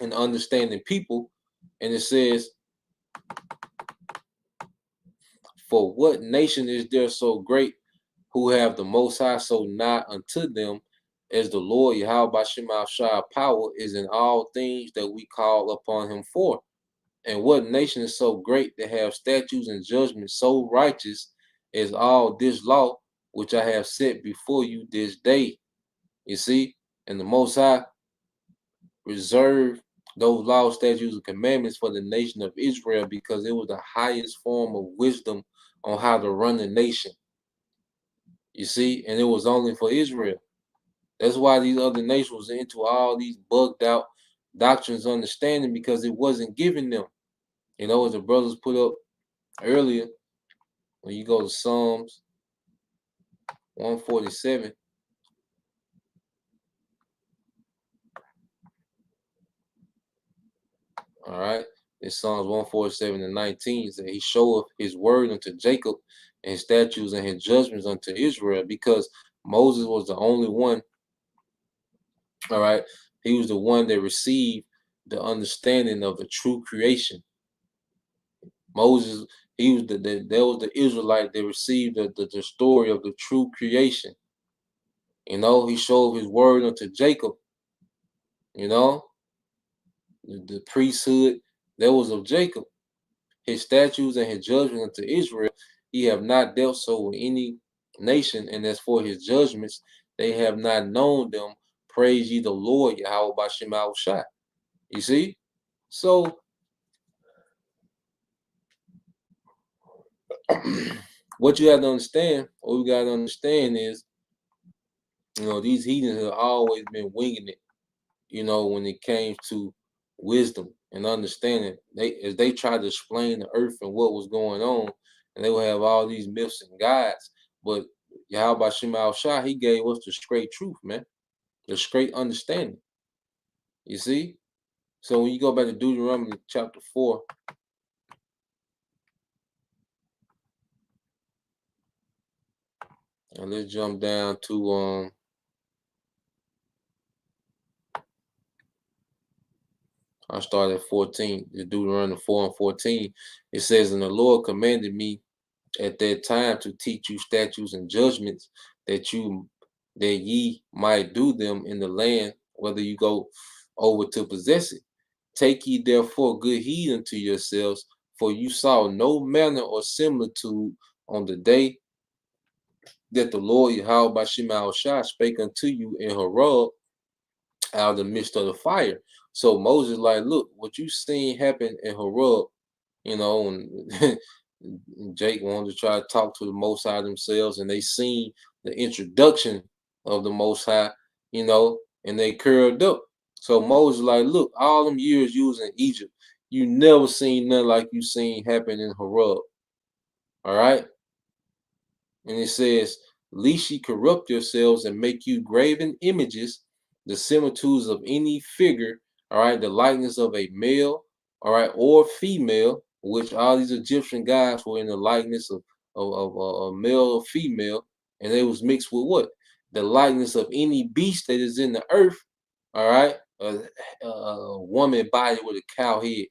and understanding people." And it says, "For what nation is there so great, who have the Most High so nigh unto them, as the Lord Yahweh Bashim Shai power is in all things that we call upon him for? And what nation is so great to have statutes and judgments so righteous as all this law which I have set before you this day?" You see, and the Most High reserved those laws, statutes, and commandments for the nation of Israel because it was the highest form of wisdom on how to run the nation. You see, and it was only for Israel. That's why these other nations was into all these bugged out doctrines, understanding, because it wasn't given them. You know, as the brothers put up earlier, when you go to Psalms 147, all right, in Psalms 147 and 19, that he showeth his word unto Jacob and his statutes and his judgments unto Israel, because Moses was the only one, all right, he was the one that received the understanding of the true creation. Moses, he was that was the Israelite that received the story of the true creation. You know, he showed his word unto Jacob. You know, the priesthood that was of Jacob. His statutes and his judgments unto Israel, he have not dealt so with any nation, and as for his judgments, they have not known them. Praise ye the Lord, Yahweh Bashim Shai. You see? So what you have to understand, what we got to understand is, you know, these heathens have always been winging it, you know, when it came to wisdom and understanding. As they tried to explain the earth and what was going on, and they would have all these myths and gods. But Yahweh Shema Shah, he gave us the straight truth, man. The straight understanding. You see? So when you go back to Deuteronomy chapter 4, and let's jump down to I start at 14. Deuteronomy 4 and 14. It says, and the Lord commanded me at that time to teach you statutes and judgments that ye might do them in the land, whether you go over to possess it. Take ye therefore good heed unto yourselves, for you saw no manner or similitude on the day that the Lord Yahweh Shema Shah spake unto you in Horeb out of the midst of the fire. So Moses like, look, what you seen happen in Horeb, you know, and Jake wanted to try to talk to the Most High themselves, and they seen the introduction of the Most High, you know, and they curled up. So Moses like, look, all them years you was in Egypt, you never seen nothing like you seen happen in Horeb. All right? And it says, lest ye corrupt yourselves and make you graven images, the similitudes of any figure, all right, the likeness of a male, all right, or female, which all these Egyptian gods were in the likeness of a male or female, and they was mixed with what? The likeness of any beast that is in the earth, all right, a woman body with a cow head.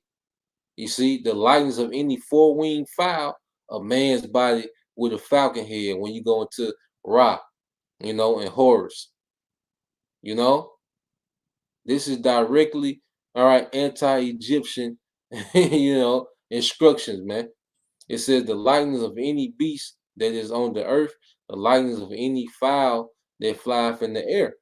You see, the likeness of any four-winged fowl, a man's body with a falcon head when you go into Ra, you know, and Horus. You know, this is directly, all right, anti-Egyptian, you know, instructions, man. It says the likeness of any beast that is on the earth, the likeness of any fowl that flieth in the air,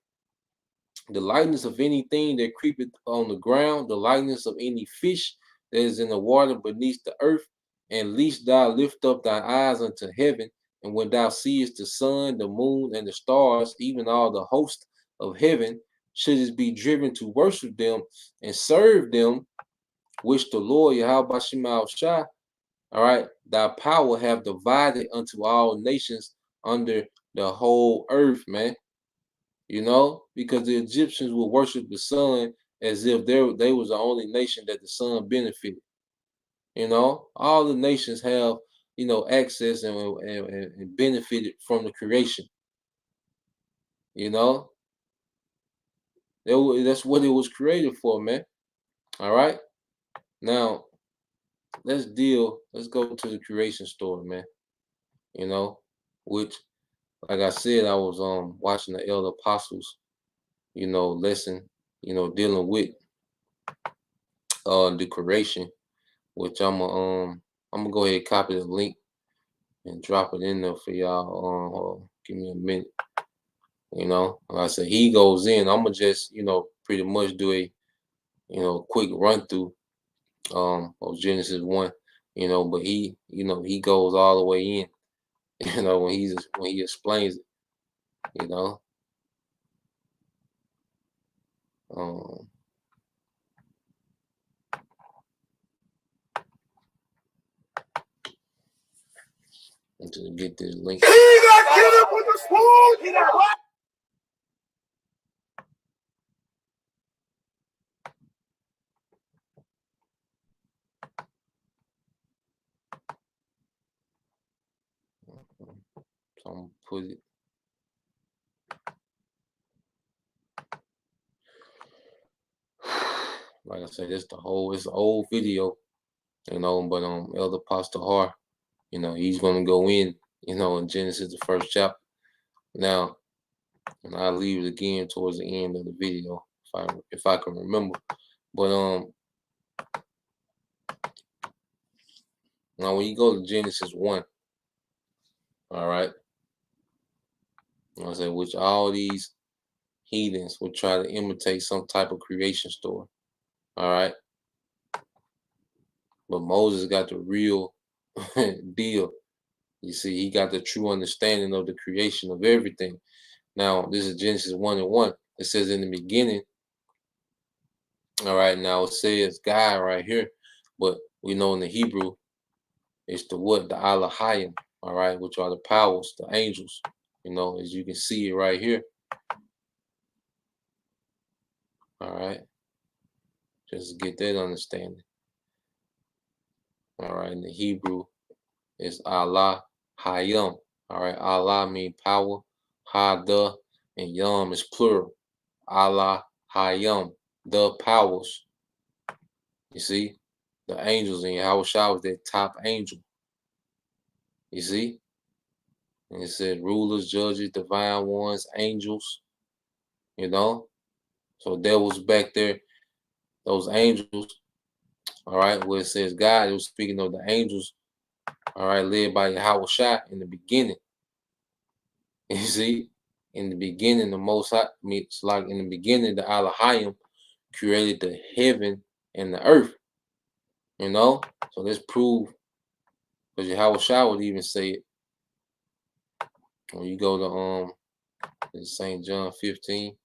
the likeness of anything that creepeth on the ground, the likeness of any fish that is in the water beneath the earth, and lest thou lift up thy eyes unto heaven, and when thou seest the sun, the moon, and the stars, even all the host of heaven, shouldest be driven to worship them and serve them, which the Lord Yahweh Shema Shah, all right, thy power have divided unto all nations under the whole earth, man. You know, because the Egyptians would worship the sun as if they was the only nation that the sun benefited. You know, all the nations have, you know, access and benefited from the creation. You know, that's what it was created for, man. All right. Now, let's go to the creation story, man. You know, which, like I said, I was watching the Elder Apostles, you know, lesson, you know, dealing with the creation, which I'm gonna go ahead and copy the link and drop it in there for y'all. Give me a minute. You know, like I said, he goes in. I'm gonna just, you know, pretty much do a, you know, quick run through of Genesis 1, you know, but he, you know, he goes all the way in, you know, when he explains it, you know. To get this link. He that killeth with the sword, he that So I'm gonna put it. Like I said, it's an old video, you know, but Elder Pastor Har, you know, he's gonna go in, you know, in Genesis the first chapter. Now, and I'll leave it again towards the end of the video if I can remember. But now when you go to Genesis 1, all right, I said, which all these heathens would try to imitate some type of creation story. All right. But Moses got the real deal. You see, he got the true understanding of the creation of everything. Now, this is Genesis 1:1. It says in the beginning. All right, now it says God right here, but we know in the Hebrew, it's the what? The Elohim, all right, which are the powers, the angels, You know, as you can see it right here. All right. Just to get that understanding. All right. In the Hebrew, it's Allah Hayam. All right. Allah means power. Ha, the, and Yam is plural. Allah Hayam, the powers. You see? The angels in Yahushua was that top angel. You see? And it said rulers, judges, divine ones, angels. You know? So there was back there, those angels. All right, where it says God, it was speaking of the angels. All right, led by Yahushua in the beginning. You see? In the beginning, the Most High, it's like in the beginning, the Elohim created the heaven and the earth. You know? So let's prove, because Yahushua would even say it. When you go to St. John 15.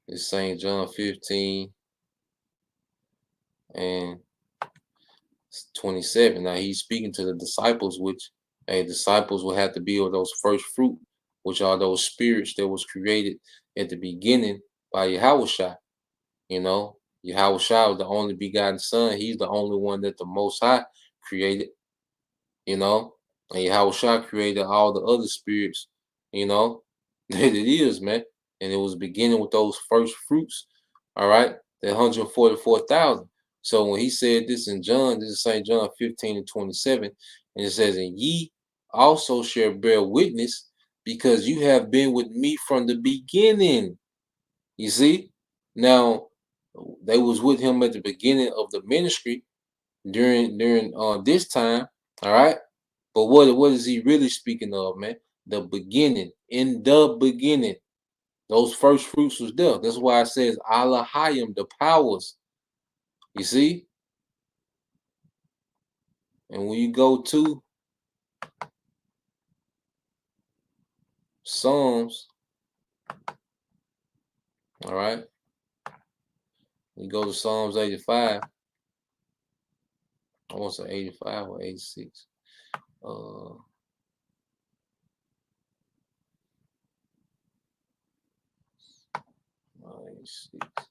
It's St. John 15 and 27. Now he's speaking to the disciples, which disciples will have to be of those first fruit, which are those spirits that was created at the beginning by Yahushua. You know, Yahushua was the only begotten Son. He's the only one that the Most High created. You know, and Yahushua created all the other spirits. You know, that it is, man. And it was beginning with those first fruits. All right, the 144,000. So when he said this in John, this is St. John 15 and 27, and it says, and ye also shall bear witness, because you have been with me from the beginning. You see? Now, they was with him at the beginning of the ministry during this time, all right? But what is he really speaking of, man? The beginning. In the beginning. Those first fruits was there. That's why it says Elohim, the powers. You see? And when you go to Psalms, all right? You go to Psalms 85. I want to say 85 or 86. 86.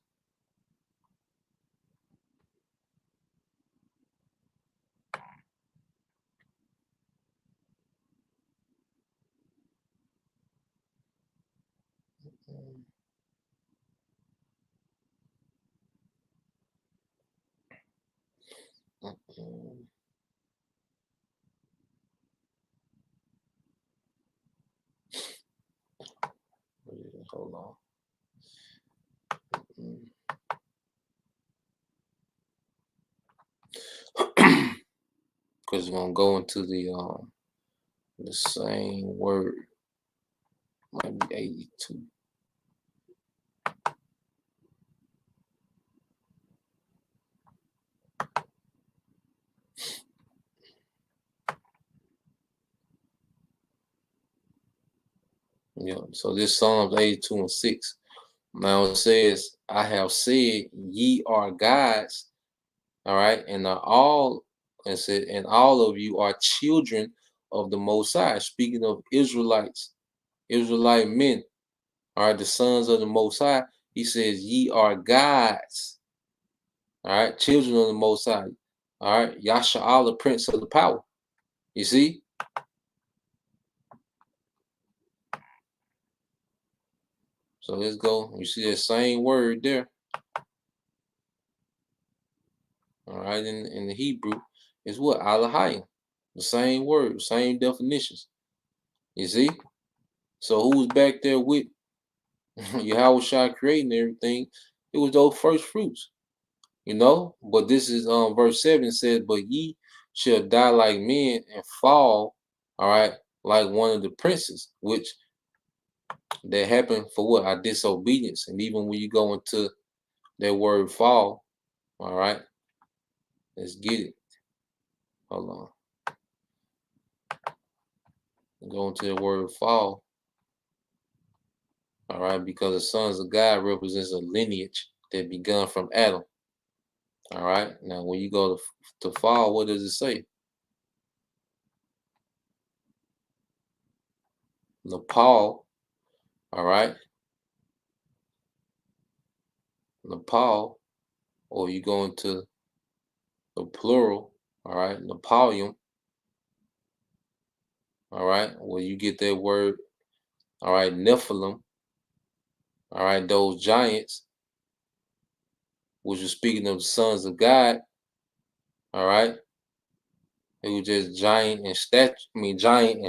Hold on. Because we're gonna go into the same word. Might be 82. Yeah, so this Psalms 82 and 6. Now it says, I have said, ye are gods, all right, and are all, and said, and all of you are children of the Most High. Speaking of Israelites, Israelite men, all right, the sons of the Most High. He says, ye are gods, all right, children of the Most High, all right, Yasha'al, the prince of the power. You see? So let's go. You see that same word there. All right, in the Hebrew, is what? Elohim. The same word, same definitions. You see? So who was back there with Yahushua creating everything? It was those first fruits. You know? But this is verse 7 says, but ye shall die like men and fall, all right, like one of the princes, which that happened for what? Our disobedience. And even when you go into that word fall, all right, let's get it. Hold on. Go into the word fall. All right, because the sons of God represents a lineage that begun from Adam. All right, now when you go to fall, what does it say? Nepal, all right? Nepal, or you go into the plural, all right? Nepalium, all right? Where you get that word, all right? Nephilim, all right? Those giants, which is speaking of the sons of God, all right? It was just giant in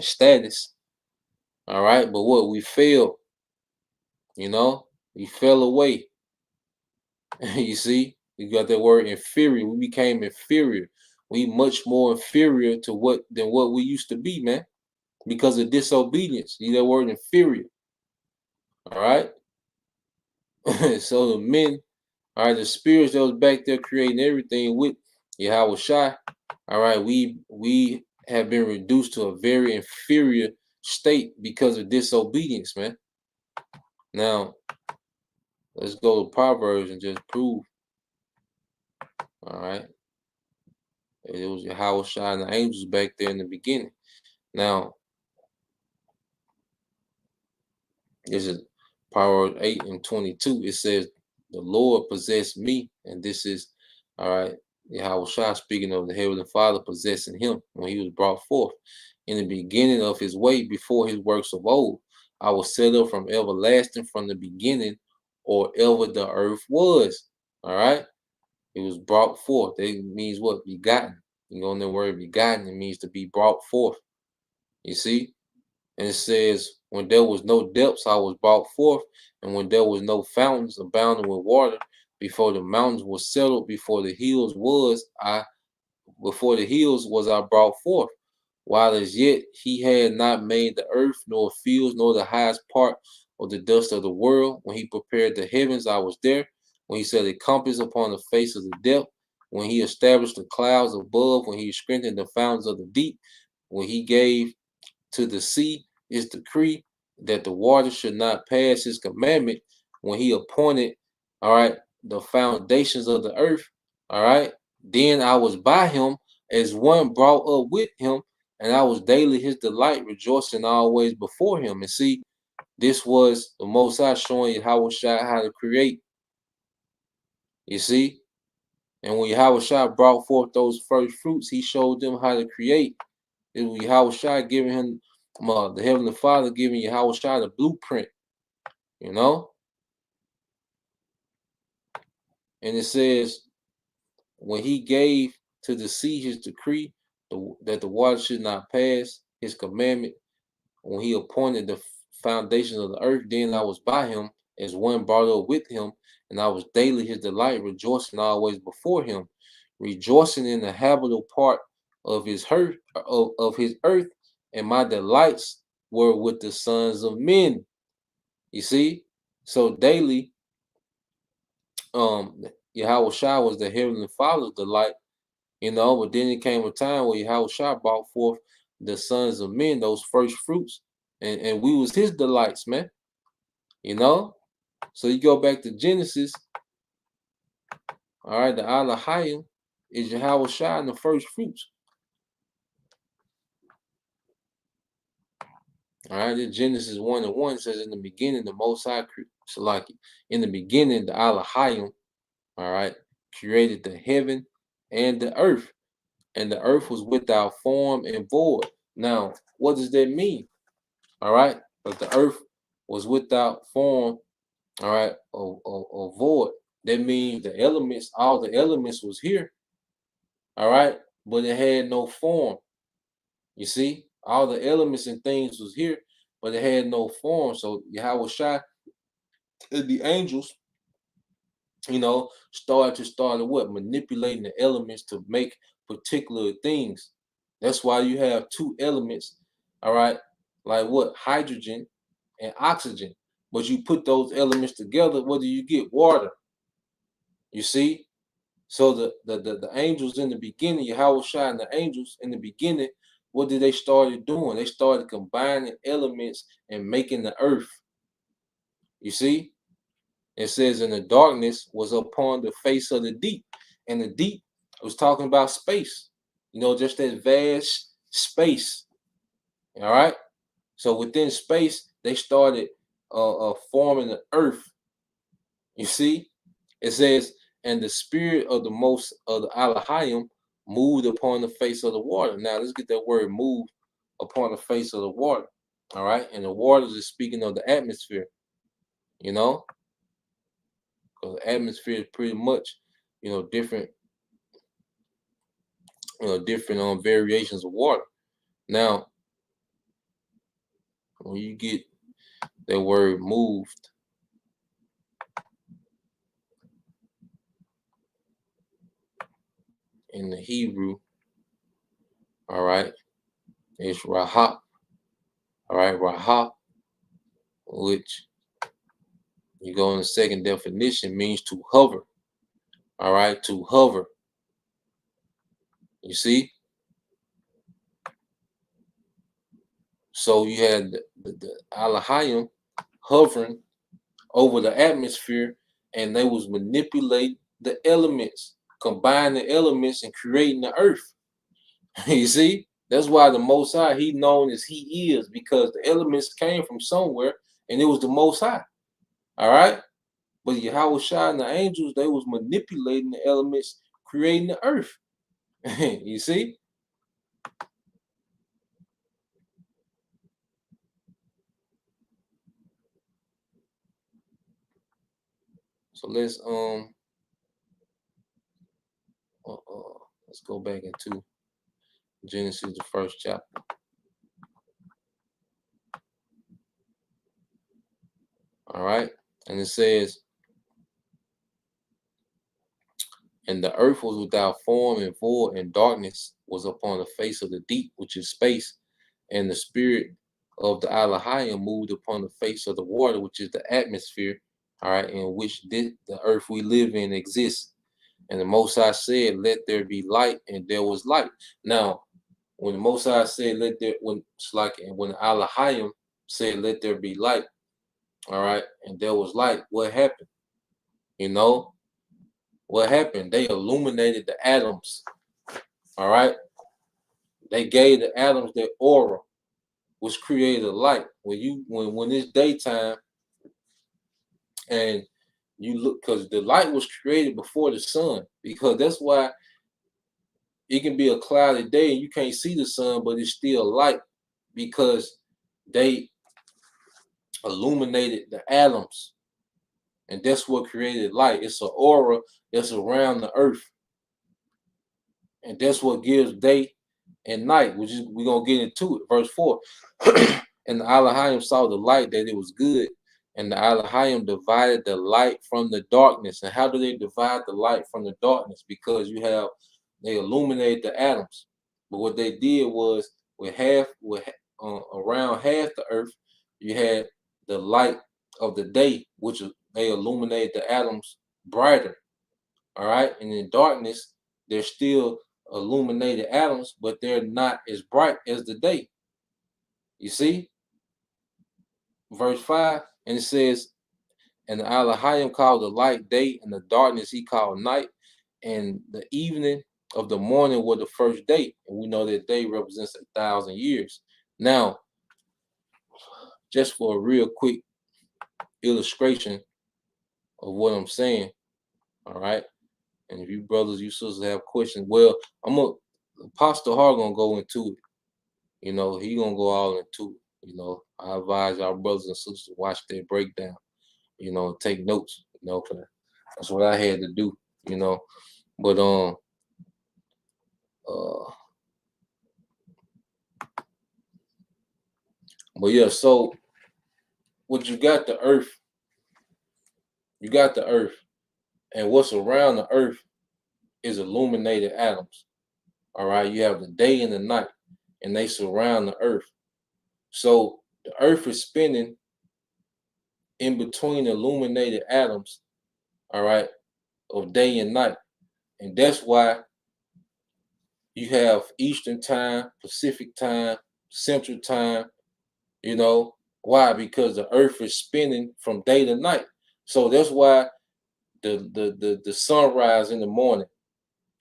status, all right? But what? We fell, you know? We fell away. You see? You got that word inferior. We became inferior. We much more inferior to than what we used to be, man, because of disobedience. You that word inferior. All right. So the men, all right, the spirits that was back there creating everything with Yahweh Shai, all right, we have been reduced to a very inferior state because of disobedience, man. Now, let's go to Proverbs and just prove. All right. It was Yahweh Shai and the angels back there in the beginning. Now, this is Proverbs 8:22. It says, the Lord possessed me, and this is, all right, Yahweh Shai speaking of the Heavenly Father possessing him when he was brought forth. In the beginning of his way, before his works of old, I was set up from everlasting, from the beginning, or ever the earth was. All right. It was brought forth. It means what? Begotten. You know, in the word begotten, it means to be brought forth. You see? And it says, when there was no depths, I was brought forth. And when there was no fountains abounding with water, before the mountains were settled, before the hills was I brought forth. While as yet he had not made the earth, nor fields, nor the highest part of the dust of the world. When he prepared the heavens, I was there. When he set a compass upon the face of the depth, when he established the clouds above, when he strengthened the fountains of the deep, when he gave to the sea his decree that the water should not pass his commandment, when he appointed, all right, the foundations of the earth, all right, then I was by him as one brought up with him, and I was daily his delight, rejoicing always before him. And see, this was the Most High showing Yahweh Shai how to create. You see? And when Yahweh Shai brought forth those first fruits, he showed them how to create. It was Yahweh Shai giving him, the Heavenly Father giving Yahweh Shai the blueprint, you know? And it says, when he gave to the sea his decree that the water should not pass his commandment, when he appointed the foundations of the earth, then I was by him as one brought up with him, and I was daily his delight, rejoicing always before him, rejoicing in the habitable part of his earth, and my delights were with the sons of men. You see, so daily, Yahweh Shai was the Heavenly Father's delight, you know. But then it came a time where Yahweh Shai brought forth the sons of men, those first fruits, and we was his delights, man. You know, so you go back to Genesis. All right, the Elohim is Yahweh Shai and the first fruits. All right, in Genesis 1:1 says, in the beginning, the Most High, in the beginning, the Elohim, all right, created the heaven and the earth was without form and void. Now, what does that mean? All right, but the earth was without form, all right, or void. That means the elements, all the elements was here, all right, but it had no form. You see, all the elements and things was here, but it had no form. So Yahweh Shai and the angels, you know, started what? Manipulating the elements to make particular things. That's why you have two elements, all right, like what? Hydrogen and oxygen. But you put those elements together, what do you get? Water. You see? So the angels in the beginning, Yahweh Shai and the angels in the beginning, what did they started doing? They started combining elements and making the earth. You see? It says, and the darkness was upon the face of the deep. And the deep was talking about space. You know, just that vast space. All right? So within space, they started forming the earth. You see, it says, and the spirit of the Elohim moved upon the face of the water. Now let's get that word "move" upon the face of the water. All right, and the waters is speaking of the atmosphere. You know, because the atmosphere is pretty much, different, different variations of water. Now, when you get that word "moved," in the Hebrew, all right, it's Rahab. All right, Rahab, which you go in the second definition, means to hover. All right, to hover. You see? So you had the Elohim hovering over the atmosphere, and they was manipulating the elements, combining the elements and creating the earth. You see? That's why the Most High, he known as he is, because the elements came from somewhere, and it was the Most High. All right? But Yahawashi and the angels, they was manipulating the elements, creating the earth. You see? So let's go back into Genesis, the first chapter. All right, and it says, and the earth was without form and void, and darkness was upon the face of the deep, which is space, and the spirit of the Elohim moved upon the face of the water, which is the atmosphere, all right, in which the earth we live in exists. And the Most High said, "Let there be light," and there was light. Now, when the Most High said, when the Elohim said, "Let there be light," all right, and there was light, what happened? What happened? They illuminated the atoms. All right, they gave the atoms their aura, which created light. When it's daytime, and you look, because the light was created before the sun, because that's why it can be a cloudy day and you can't see the sun, but it's still light, because they illuminated the atoms, and that's what created light. It's an aura that's around the earth, and that's what gives day and night, which is, we're gonna get into it. Verse 4. And the Elohim saw the light, that it was good, and the Elohim divided the light from the darkness. And how do they divide the light from the darkness? Because they illuminate the atoms. But what they did was, around half the earth, you had the light of the day, which they illuminate the atoms brighter. All right, and in darkness, they're still illuminated atoms, but they're not as bright as the day. You see? Verse 5, and it says, and the Elohim called the light day, and the darkness he called night, and the evening of the morning was the first day. And we know that day represents 1,000 years. Now, just for a real quick illustration of what I'm saying, all right, and if you brothers, you sisters have questions, well, Apostle Hart gonna go into it. He gonna go all into it. I advise our brothers and sisters to watch their breakdown, take notes, cause that's what I had to do, but yeah, so what you got the earth, and what's around the earth is illuminated atoms. All right, you have the day and the night, and they surround the earth. So the earth is spinning in between illuminated atoms, all right, of day and night. And that's why you have Eastern time, Pacific time, Central time. Why? Because the earth is spinning from day to night. So that's why the sunrise in the morning,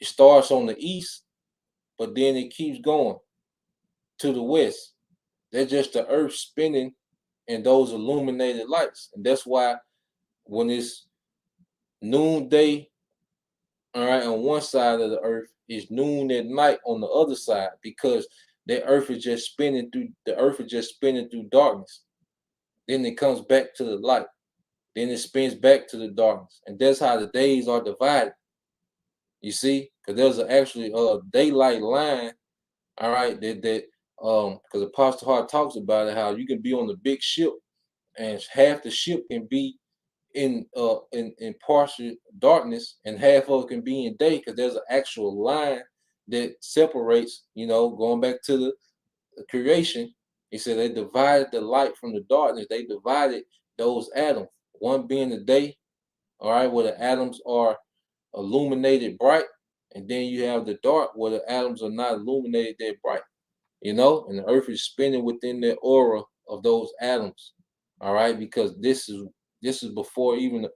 it starts on the east, but then it keeps going to the west. They're just the earth spinning and those illuminated lights. And that's why when it's noonday, all right, on one side of the earth, it's noon at night on the other side, because the earth is just spinning through darkness. Then it comes back to the light. Then it spins back to the darkness. And that's how the days are divided. You see? Because there's actually a daylight line, all right, because Apostle Hart talks about it, how you can be on the big ship and half the ship can be in partial darkness and half of it can be in day, because there's an actual line that separates, going back to the creation. He said they divided the light from the darkness. They divided those atoms, one being the day, all right, where the atoms are illuminated bright, and then you have the dark where the atoms are not illuminated that bright, and the earth is spinning within the aura of those atoms, all right, because this is before even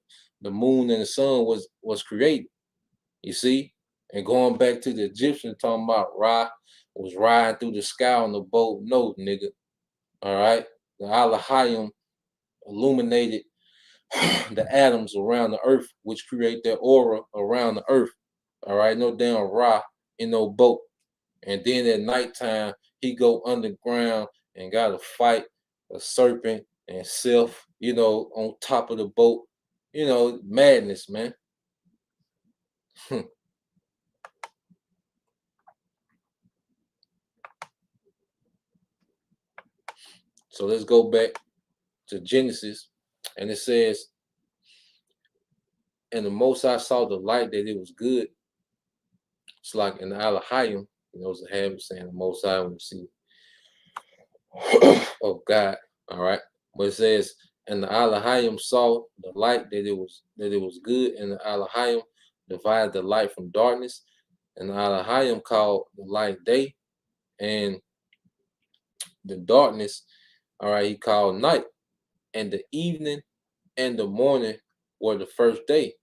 the moon and the sun was created, you see. And going back to the Egyptians, talking about Ra was riding through the sky on the boat. No, nigga. All right. The Alahayim illuminated the atoms around the earth, which create their aura around the earth. All right. No damn Ra in no boat. And then at nighttime, he go underground and got to fight a serpent and self, on top of the boat. Madness, man. So let's go back to Genesis, and it says, and the Most High saw the light that it was good. It's like in the Alahayim, it's a habit saying the Most High when you see of God, all right. But it says, and the Alahayim saw the light that it was good, and the Alahayim divided the light from darkness, and the Alahayim called the light day, and the darkness, all right, he called night. And the evening and the morning were the first day.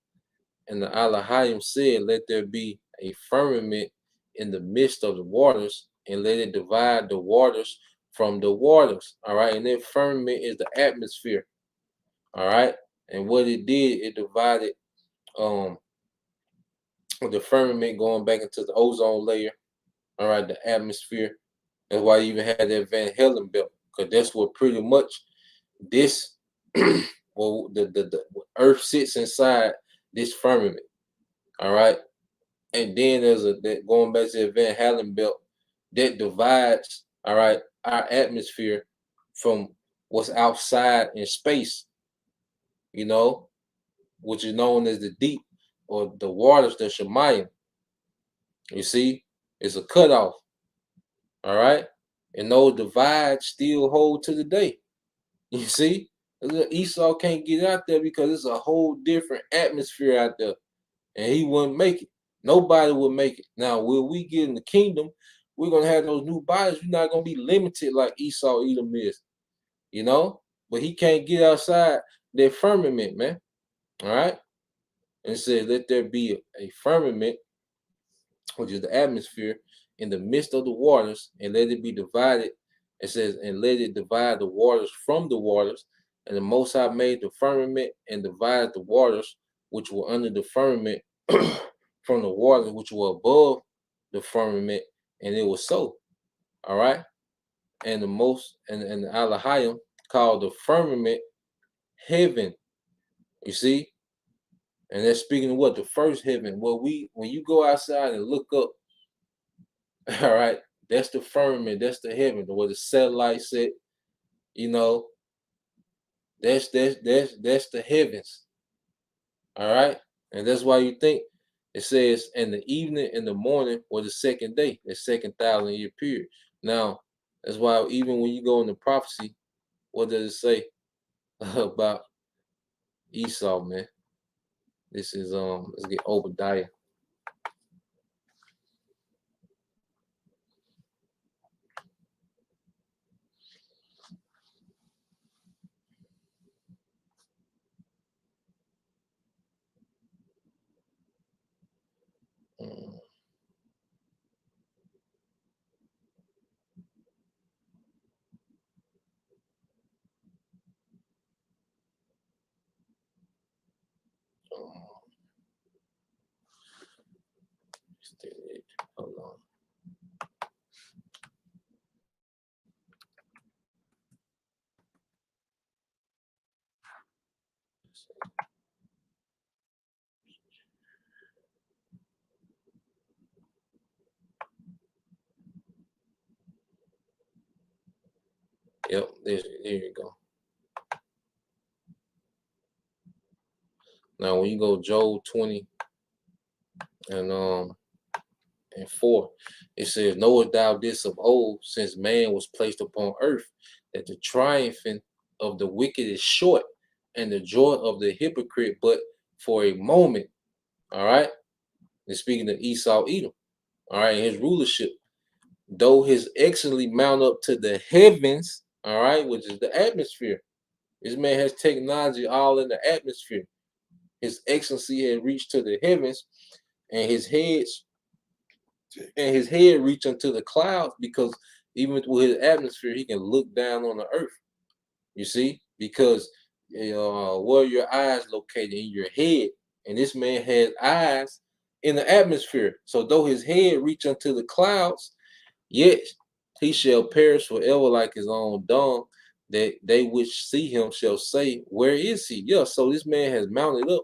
And the Alahayim said, let there be a firmament in the midst of the waters, and let it divide the waters from the waters. All right. And that firmament is the atmosphere. All right. And what it did, it divided the firmament going back into the ozone layer. All right. The atmosphere. That's why you even had that Van Halen belt, because that's what pretty much this, well, the earth sits inside this firmament. All right. And then there's going back to the Van Halen belt that divides, all right, our atmosphere from what's outside in space, which is known as the deep or the waters, the Shemayim. You see, it's a cutoff. All right. And those divides still hold to the day. You see, Esau can't get out there because it's a whole different atmosphere out there, and he wouldn't make it. Nobody will make it. Now, will we get in the kingdom? We're gonna have those new bodies. We're not gonna be limited like Esau, Edom is, But he can't get outside that firmament, man. All right. And it says, let there be a firmament, which is the atmosphere, in the midst of the waters, and let it be divided. It says, and let it divide the waters from the waters. And the Most High made the firmament and divided the waters which were under the firmament from the waters which were above the firmament, and it was so. All right. And the Alahayim called the firmament heaven. You see? And that's speaking of what? The first heaven. Well, when you go outside and look up, all right, that's the firmament, that's the heaven, where the satellites sit, that's the heavens. All right. And that's why you think it says, in the evening and the morning or the second day, the second 1,000-year period. Now, that's why even when you go into prophecy, what does it say about Esau, man? This is let's get Obadiah. Yep, there you go. Now when you go Job 20 and 4, it says, knowest thou this of old, since man was placed upon earth, that the triumphing of the wicked is short, and the joy of the hypocrite but for a moment. All right. And speaking of Esau Edom, all right, his rulership, though his excellency mount up to the heavens, all right, which is the atmosphere. This man has technology all in the atmosphere. His excellency had reached to the heavens, and his head reached unto the clouds, because even with his atmosphere, he can look down on the earth. You see, because where your eyes located in your head, and this man had eyes in the atmosphere. So though his head reach unto the clouds, yet he shall perish forever like his own dung, that they which see him shall say, where is he? Yeah, so this man has mounted up.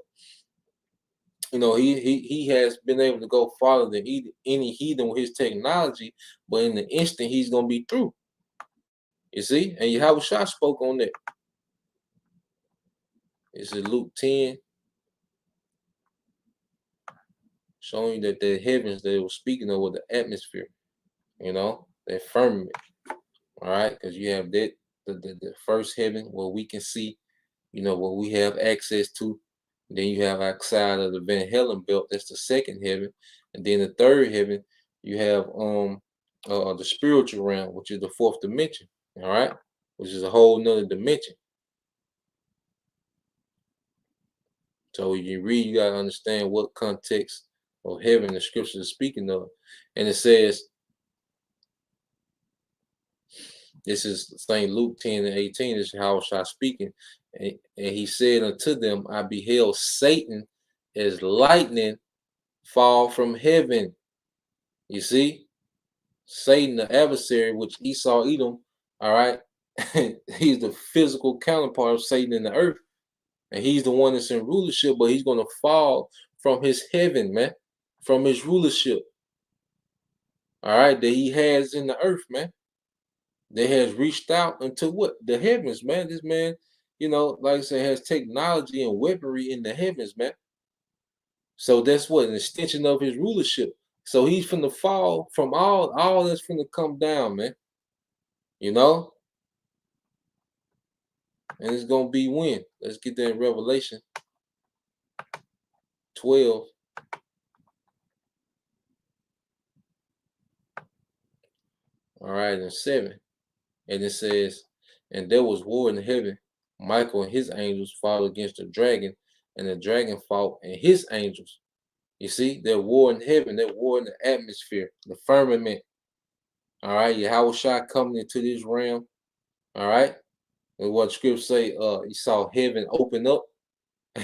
You know, he has been able to go farther than any heathen with his technology, but in the instant he's gonna be through. You see, and Yahushua spoke on that. It's in Luke 10, showing you that the heavens they were speaking of were the atmosphere, you know, that firmament. All right, because you have that the first heaven where we can see, you know, what we have access to. Then you have outside of the Van Halen belt, that's the second heaven, and then the third heaven, you have the spiritual realm, which is the fourth dimension. All right, which is a whole nother dimension. So when you read, you gotta understand what context of heaven the scripture is speaking of, and it says, this is St. Luke 10 and 18. This is Yahushua speaking. And he said unto them, I beheld Satan as lightning fall from heaven. You see? Satan, the adversary, which Esau Edom, all right? He's the physical counterpart of Satan in the earth. And he's the one that's in rulership, but he's going to fall from his heaven, man. From his rulership. All right? That he has in the earth, man. That has reached out into what? The heavens, man. This man, you know, like I said, has technology and weaponry in the heavens, man. So that's what? An extension of his rulership. So he's finna fall from all that's finna come down, man. You know? And it's gonna be when? Let's get that in Revelation 12. All right, and 7. And it says, and there was war in heaven. Michael and his angels fought against the dragon, and the dragon fought and his angels. You see, they're war in heaven, they're war in the atmosphere, the firmament. All right, Yahushua coming into this realm. All right, and what scripture say, he saw heaven open up.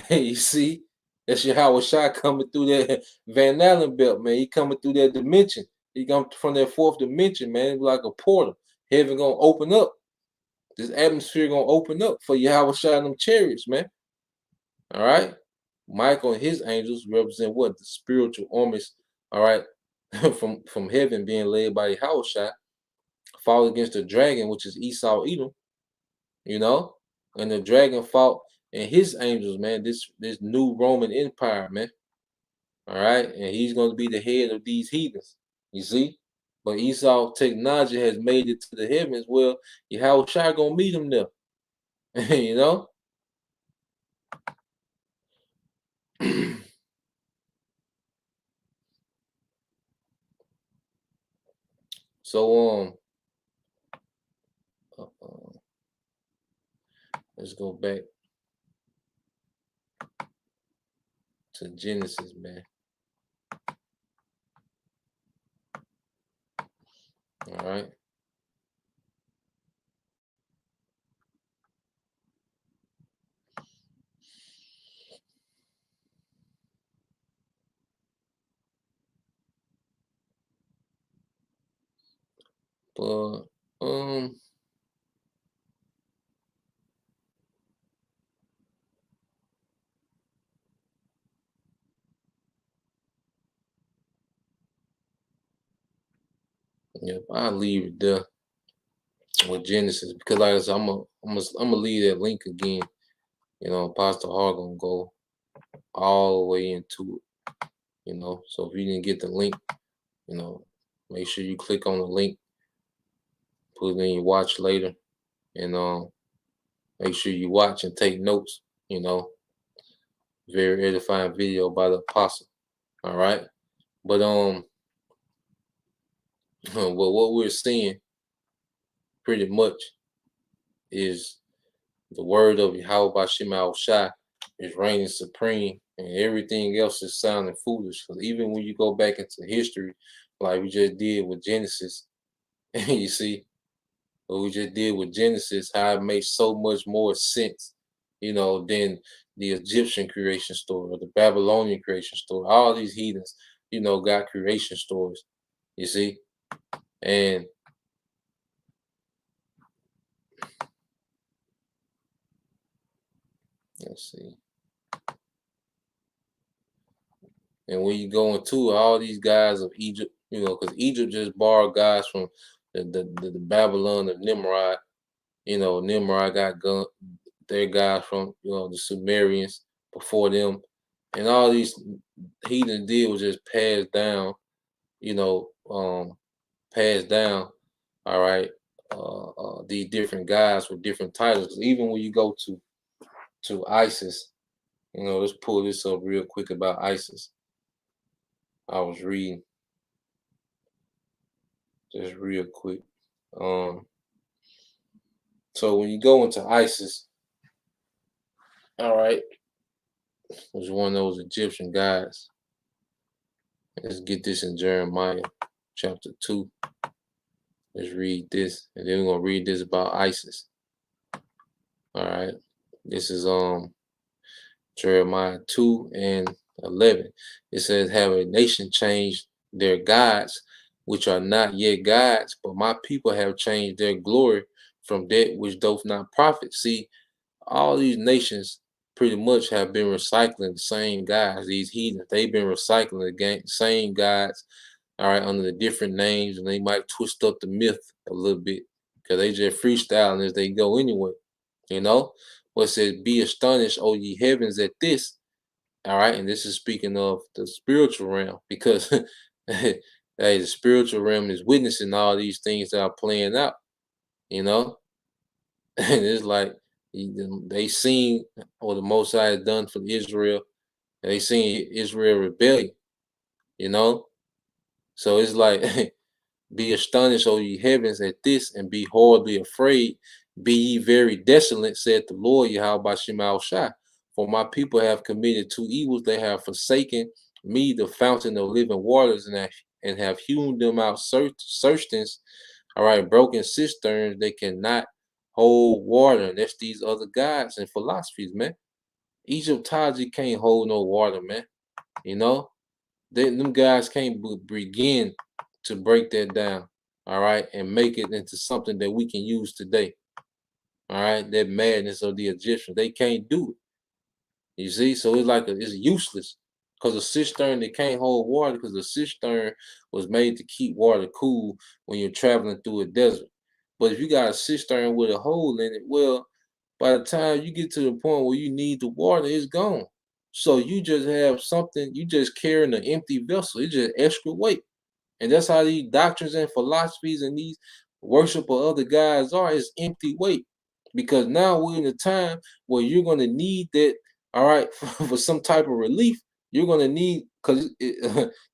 You see, that's Yahushua coming through that Van Allen belt, man. He coming through that dimension. He come from that fourth dimension, man. It's like a portal. Heaven gonna open up. This atmosphere gonna open up for Yahushua and them chariots, man. All right. Michael and his angels represent what? The spiritual armies, all right, from heaven being led by Yahushua, fought against the dragon, which is Esau Edom, you know, and the dragon fought and his angels, man, this new Roman Empire, man. All right, and he's going to be the head of these heathens, you see. But Esau technology has made it to the heavens. Well, Yahushua gonna meet him there, you know. So let's go back to Genesis, man. All right. But Yeah, I'll leave it there with Genesis because, like I said, I'm gonna leave that link again. You know, Pastor Hart gonna go all the way into it. You know, so if you didn't get the link, you know, make sure you click on the link, put it in your watch later, and make sure you watch and take notes. You know, very edifying video by the apostle. All right, but well, what we're seeing pretty much is the word of Yahweh Bashim Al Shai is reigning supreme, and everything else is sounding foolish. Because even when you go back into history, like we just did with Genesis, you see, what we just did with Genesis, how it makes so much more sense, you know, than the Egyptian creation story or the Babylonian creation story. All these heathens, you know, got creation stories, you see, and let's see. And when you go into all these guys of Egypt, you know, because Egypt just borrowed guys from the Babylon of Nimrod. You know, Nimrod got their guys from, you know, the Sumerians before them. And all these heathens did was just pass down, you know, pass down, all right, these different guys with different titles. Even when you go to ISIS, you know, let's pull this up real quick about ISIS. I was reading just real quick. So when you go into ISIS, all right, was one of those Egyptian guys. Let's get this in Jeremiah chapter 2. Let's read this, and then we're gonna read this about ISIS. All right, this is Jeremiah 2 and 11. It says, "Have a nation changed their gods, which are not yet gods, but my people have changed their glory from that which doth not profit." See, all these nations pretty much have been recycling the same guys. These heathens, they've been recycling the same guys, all right, under the different names, and they might twist up the myth a little bit because they just freestyling as they go anyway, you know. What says, "Be astonished, O ye heavens, at this." All right, and this is speaking of the spiritual realm because hey, the spiritual realm is witnessing all these things that are playing out, you know. And it's like they seen what the Most High has done for Israel. And they seen Israel rebellion, you know. So it's like, "Be astonished, O ye heavens, at this, and be horribly afraid. Be ye very desolate, said the Lord Yahweh Bashim Al Shai. For my people have committed two evils. They have forsaken me, the fountain of living waters, and have hewn them out cisterns, all right, broken cisterns. They cannot hold water." And that's these other gods and philosophies, man. Egyptology can't hold no water, man. You know, them guys can't begin to break that down, all right, and make it into something that we can use today. All right, that madness of the Egyptians, they can't do it. You see, so it's like it's useless because a cistern, they can't hold water because the cistern was made to keep water cool when you're traveling through a desert. But if you got a cistern with a hole in it, well, by the time you get to the point where you need the water, it's gone. So you just have something, you just carrying an empty vessel. It's just extra weight. And that's how these doctrines and philosophies and these worship of other guys are, is empty weight. Because now we're in a time where you're going to need that, all right, for some type of relief. You're going to need, because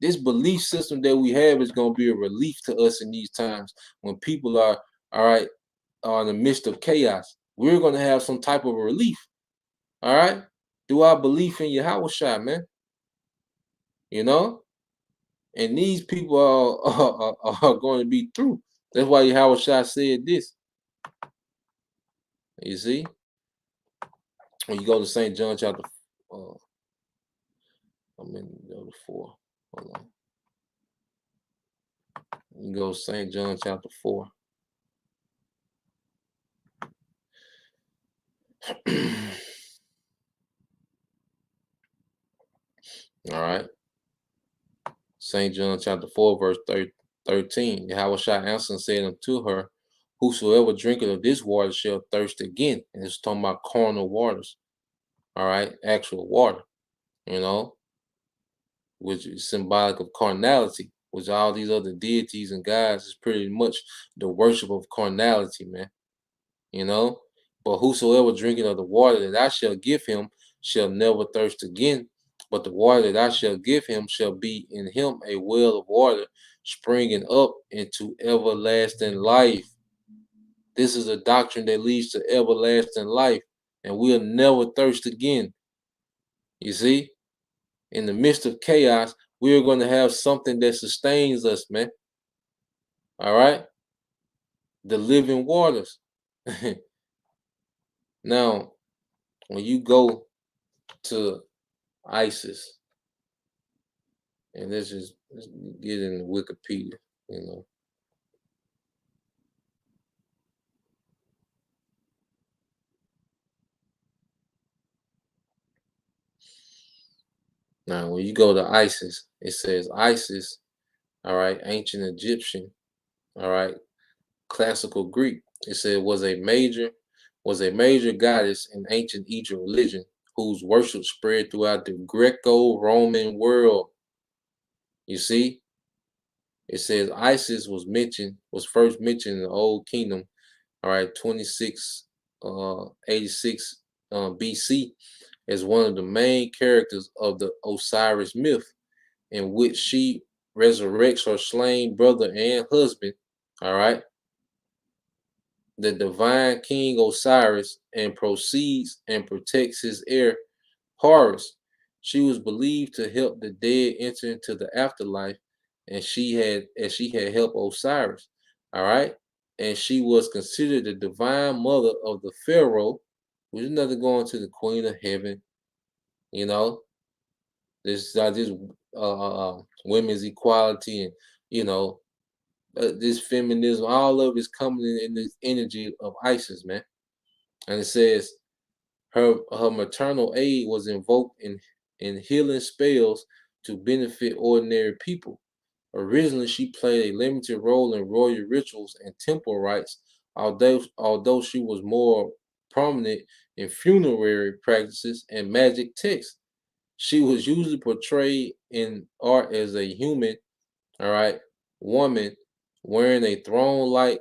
this belief system that we have is going to be a relief to us in these times when people are, all right, are in the midst of chaos. We're going to have some type of relief, all right, through our belief in Yahweh Shai, man. You know? And these people are going to be through. That's why Yahweh Shai said this. You see? When you go to St. John chapter, I'm in chapter 4. Hold on. You go to St. John chapter 4. All right. St. John chapter 4, verse 13. Yahweh Shai answered and said unto her, whosoever drinketh of this water shall thirst again. And it's talking about carnal waters. All right, actual water, you know, which is symbolic of carnality, which all these other deities and gods is pretty much the worship of carnality, man. You know, but whosoever drinketh of the water that I shall give him shall never thirst again. But the water that I shall give him shall be in him a well of water springing up into everlasting life. This is a doctrine that leads to everlasting life, and we'll never thirst again. You see, in the midst of chaos, we're going to have something that sustains us, man. All right? The living waters. Now, when you go to ISIS, and let's get into Wikipedia, you know. Now, when you go to ISIS, it says ISIS, all right, ancient Egyptian, all right, classical Greek. It said was a major goddess in ancient Egypt religion whose worship spread throughout the Greco-Roman world. You see, it says Isis was first mentioned in the Old Kingdom, all right, 86 BC, as one of the main characters of the Osiris myth, in which she resurrects her slain brother and husband, all right, the divine king Osiris, and proceeds and protects his heir Horus. She was believed to help the dead enter into the afterlife, and she had helped Osiris. All right, and she was considered the divine mother of the Pharaoh, which is nothing going to the Queen of Heaven. You know, this women's equality, and you know, this feminism. All of it's coming in this energy of Isis, man. And it says her maternal aid was invoked in healing spells to benefit ordinary people. Originally, she played a limited role in royal rituals and temple rites, although she was more prominent in funerary practices and magic texts. She was usually portrayed in art as a human, all right, woman wearing a throne-like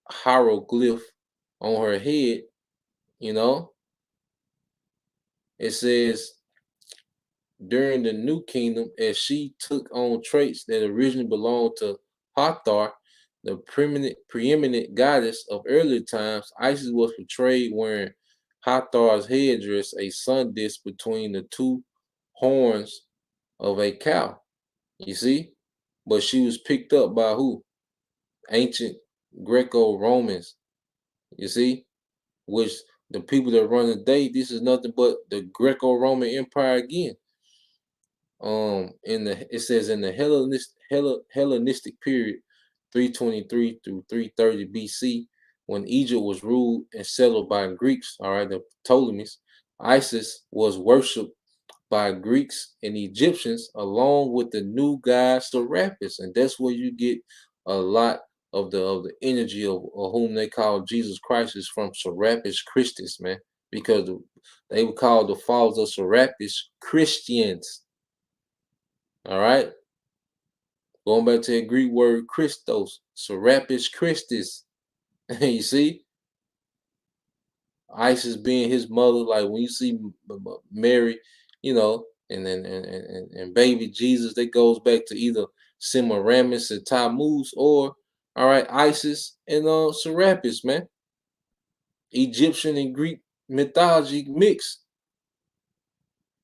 hieroglyph on her head, you know. It says during the New Kingdom, as she took on traits that originally belonged to Hathor, the preeminent goddess of earlier times, Isis was portrayed wearing Hathor's headdress, a sun disk between the two horns of a cow. You see? But she was picked up by who? Ancient Greco-Romans. You see? Which the people that run the day, this is nothing but the Greco-Roman Empire again. It says in the Hellenistic period, 323 through 330 BC, when Egypt was ruled and settled by Greeks, all right, the Ptolemies, Isis was worshipped by Greeks and Egyptians along with the new god Serapis, and that's where you get a lot of the energy of whom they call Jesus Christ is from Serapis Christus, man, because they would call the followers of Serapis Christians. All right. Going back to the Greek word Christos, Serapis Christus. You see? Isis being his mother, like when you see Mary, you know, and baby Jesus, that goes back to either Semiramis and Tammuz, or all right, Isis and Serapis, man. Egyptian and Greek mythology mixed.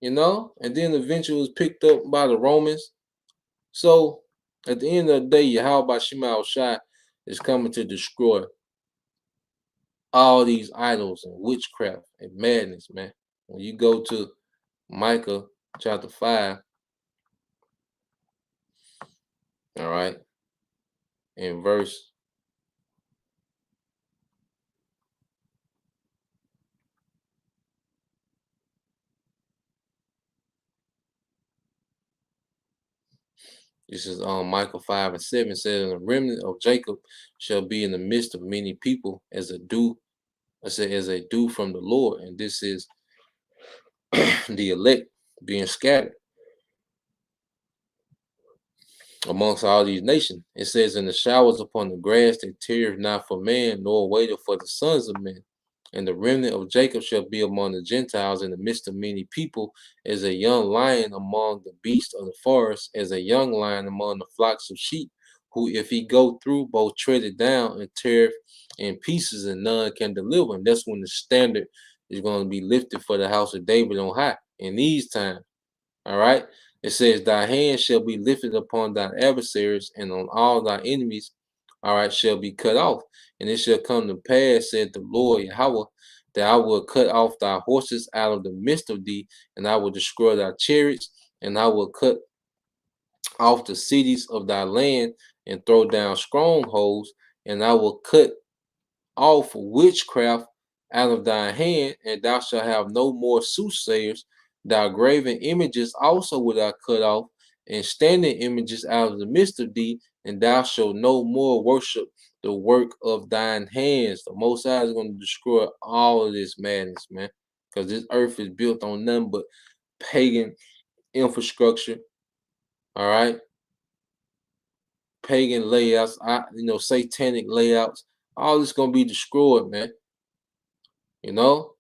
You know, and then eventually was picked up by the Romans. So at the end of the day, Yahweh Shema Shai is coming to destroy all these idols and witchcraft and madness, man. When you go to Micah chapter 5, all right, in verse This is Micah 5:7 says, and the remnant of Jacob shall be in the midst of many people as a dew, as a dew from the Lord. And this is the elect being scattered amongst all these nations. It says, in the showers upon the grass that teareth not for man, nor waiteth for the sons of men. And the remnant of Jacob shall be among the Gentiles in the midst of many people, as a young lion among the beasts of the forest, as a young lion among the flocks of sheep, who if he go through, both tread it down and tear in pieces, and none can deliver him. That's when the standard is going to be lifted for the house of David on high in these times. All right. It says, thy hand shall be lifted upon thy adversaries, and on all thy enemies, all right, shall be cut off. And it shall come to pass, said the Lord Yahweh, that I will cut off thy horses out of the midst of thee, and I will destroy thy chariots, and I will cut off the cities of thy land, and throw down strongholds, and I will cut off witchcraft out of thy hand, and thou shalt have no more soothsayers. Thy graven images also will I cut off, and standing images out of the midst of thee, and thou shalt no more worship the work of thine hands. The Most High is going to destroy all of this madness, man, because this earth is built on nothing but pagan infrastructure. All right, pagan layouts, satanic layouts. All this going to be destroyed, man. You know,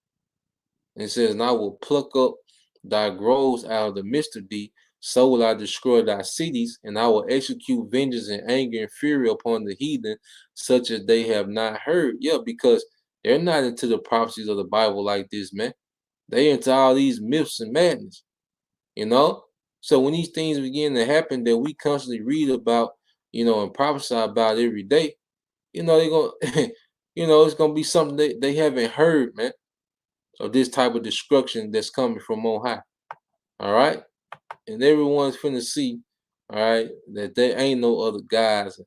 and it says, and I will pluck up thy groves out of the midst of thee, so will I destroy thy cities, and I will execute vengeance and anger and fury upon the heathen, such as they have not heard. Yeah, because they're not into the prophecies of the Bible like this, man. They into all these myths and madness, you know? So when these things begin to happen that we constantly read about, and prophesy about every day, they're going to, it's going to be something they haven't heard, man, of this type of destruction that's coming from on high. All right? And everyone's finna see, all right, that there ain't no other guys,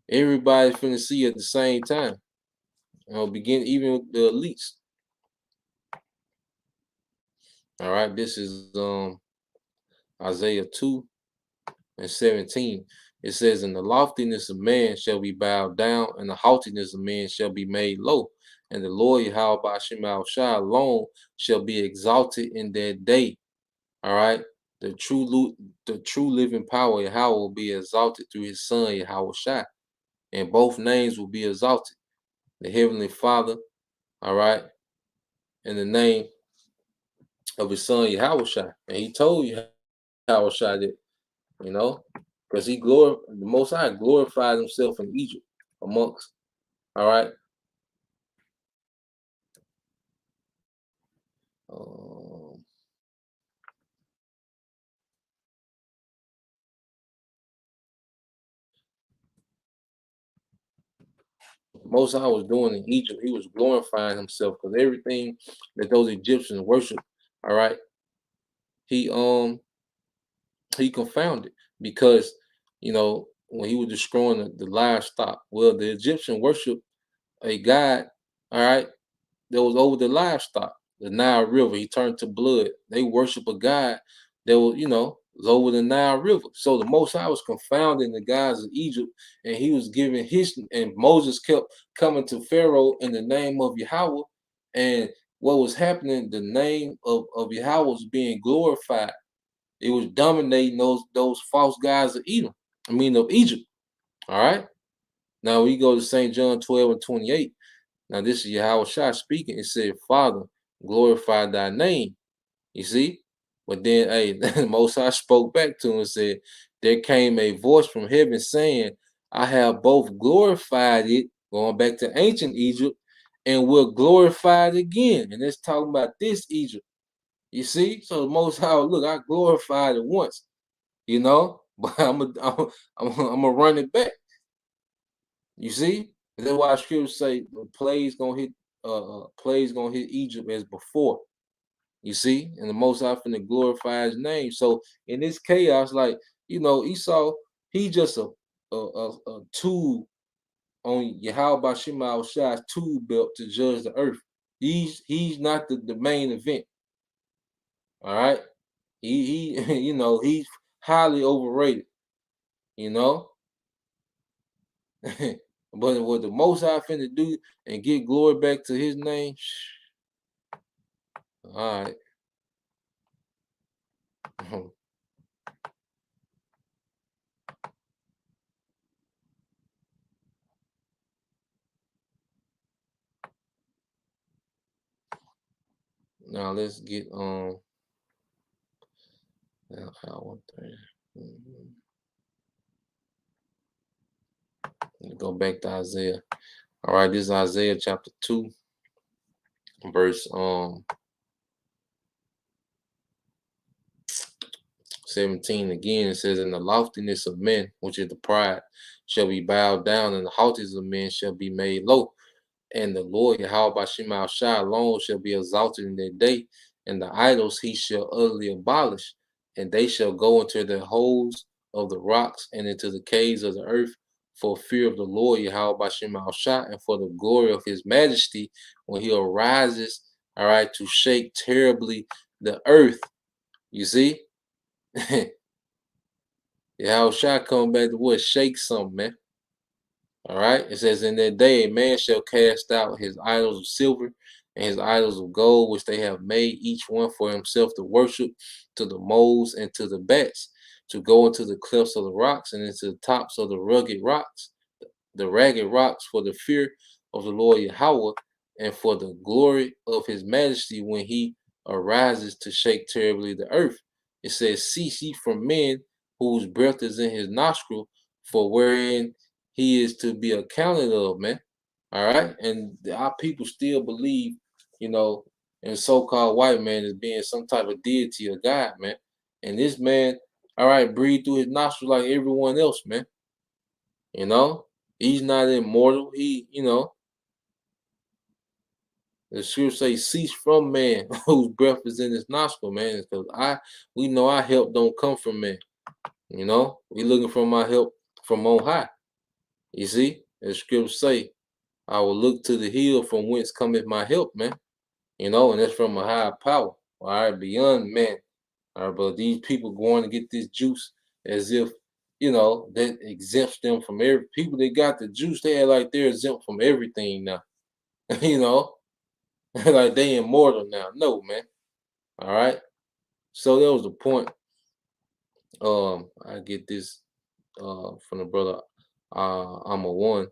everybody's finna see at the same time. Begin even with the elites. All right, this is Isaiah 2:17. It says, and the loftiness of man shall be bowed down, and the haughtiness of man shall be made low. And the Lord Yahweh Ba'ashem Al-Shai alone shall be exalted in that day. All right. The true living power, Yahweh, will be exalted through his son, Yahweh Shai. And both names will be exalted. The Heavenly Father, all right, in the name of his son, Yahweh Shai. And he told Yahweh Shai that, because the Most High glorified himself in Egypt amongst, all right. Most High was doing in Egypt, he was glorifying himself, because everything that those Egyptians worship, all right, he confounded, because when he was destroying the livestock, well, the Egyptian worshiped a god, all right, that was over the livestock, the Nile River. He turned to blood. They worship a god that was, was over the Nile River. So the Most High was confounding the gods of Egypt, and he was giving and Moses kept coming to Pharaoh in the name of Yahweh, and what was happening, the name of Yahweh was being glorified. It was dominating those false gods of Egypt. All right. Now we go to St. John 12:28. Now this is Yahweh Shai speaking. It said, Father, glorify thy name. You see? But then, the Most High spoke back to him and said, there came a voice from heaven saying, I have both glorified it, going back to ancient Egypt, and will glorify it again. And it's talking about this Egypt. You see? So the Most High, look, I glorified it once, but I'm gonna run it back. You see? And that's why scriptures say the plague's gonna hit Egypt as before. You see, and the Most High finna glorify his name. So in this chaos, Esau, he just a tool on Yahweh Ba'ashem Al-Shai's tool belt to judge the earth. He's not the main event. All right. He's highly overrated, you know. But what the Most High finna do and get glory back to his name, all right. Now let's get now, 1:30. Go back to Isaiah. All right, this is Isaiah chapter 2, verse 17 again. It says, "And the loftiness of men, which is the pride, shall be bowed down, and the haughtiness of men shall be made low. And the Lord Yahweh Bashim Shai alone shall be exalted in their day, and the idols he shall utterly abolish, and they shall go into the holes of the rocks and into the caves of the earth, for fear of the Lord Yahweh Bashim Shai, and for the glory of his majesty, when he arises, all right, to shake terribly the earth." You see? Yahweh Shai come back to what? Shake something, man. All right. It says, "In that day, a man shall cast out his idols of silver and his idols of gold, which they have made each one for himself to worship, to the moles and to the bats, to go into the clefts of the rocks and into the tops of the ragged rocks, for the fear of the Lord Yahweh and for the glory of his majesty, when he arises to shake terribly the earth." It says, "Cease ye from men whose breath is in his nostril, for wherein he is to be accounted of," man. All right. And our people still believe, you know, in so-called white man as being some type of deity or God, man. And this man, all right, breathe through his nostrils like everyone else, man. You know, he's not immortal. He, you know, the scripture say, "Cease from man whose breath is in his nostril," man. Because we know our help don't come from man. You know, we looking for my help from on high. You see, the scripture say, "I will look to the hill from whence cometh my help," man. You know, and that's from a higher power. All right, beyond man. All right, but these people going to get this juice as if, you know, that exempts them from every people that got the juice. They act like they're exempt from everything now. You know, like they immortal now. No, man. All right. So that was the point. I get this from the brother I'm a one.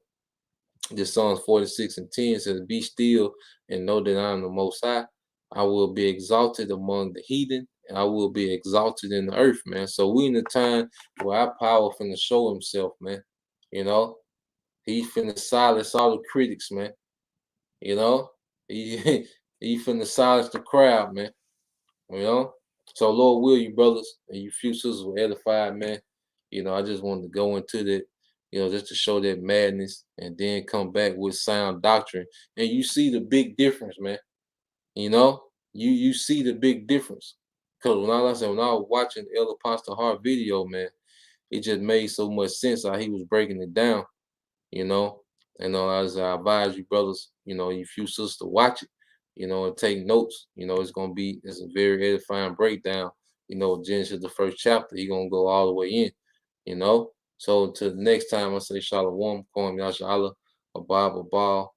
This Psalms 46:10 says, "Be still and know that I am the Most High. I will be exalted among the heathen, and I will be exalted in the earth," man. So we in the time where our power finna show himself, man. You know, he finna silence all the critics, man. You know, he he finna silence the crowd, man. You know, so Lord will you brothers and you few sisters were edified, man. You know, I just wanted to go into that, you know, just to show that madness and then come back with sound doctrine. And you see the big difference, man. You know, you see the big difference. Because when I was watching the El Apostle Hart video, man, it just made so much sense how he was breaking it down, you know. And as I advise you brothers, you know, you few sisters to watch it, you know, and take notes. You know, it's a very edifying breakdown. You know, Genesis the first chapter, he gonna go all the way in, you know. So until the next time, I say Shalom, Kwam Yasha Allah, Abab Abal,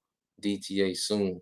DTA soon.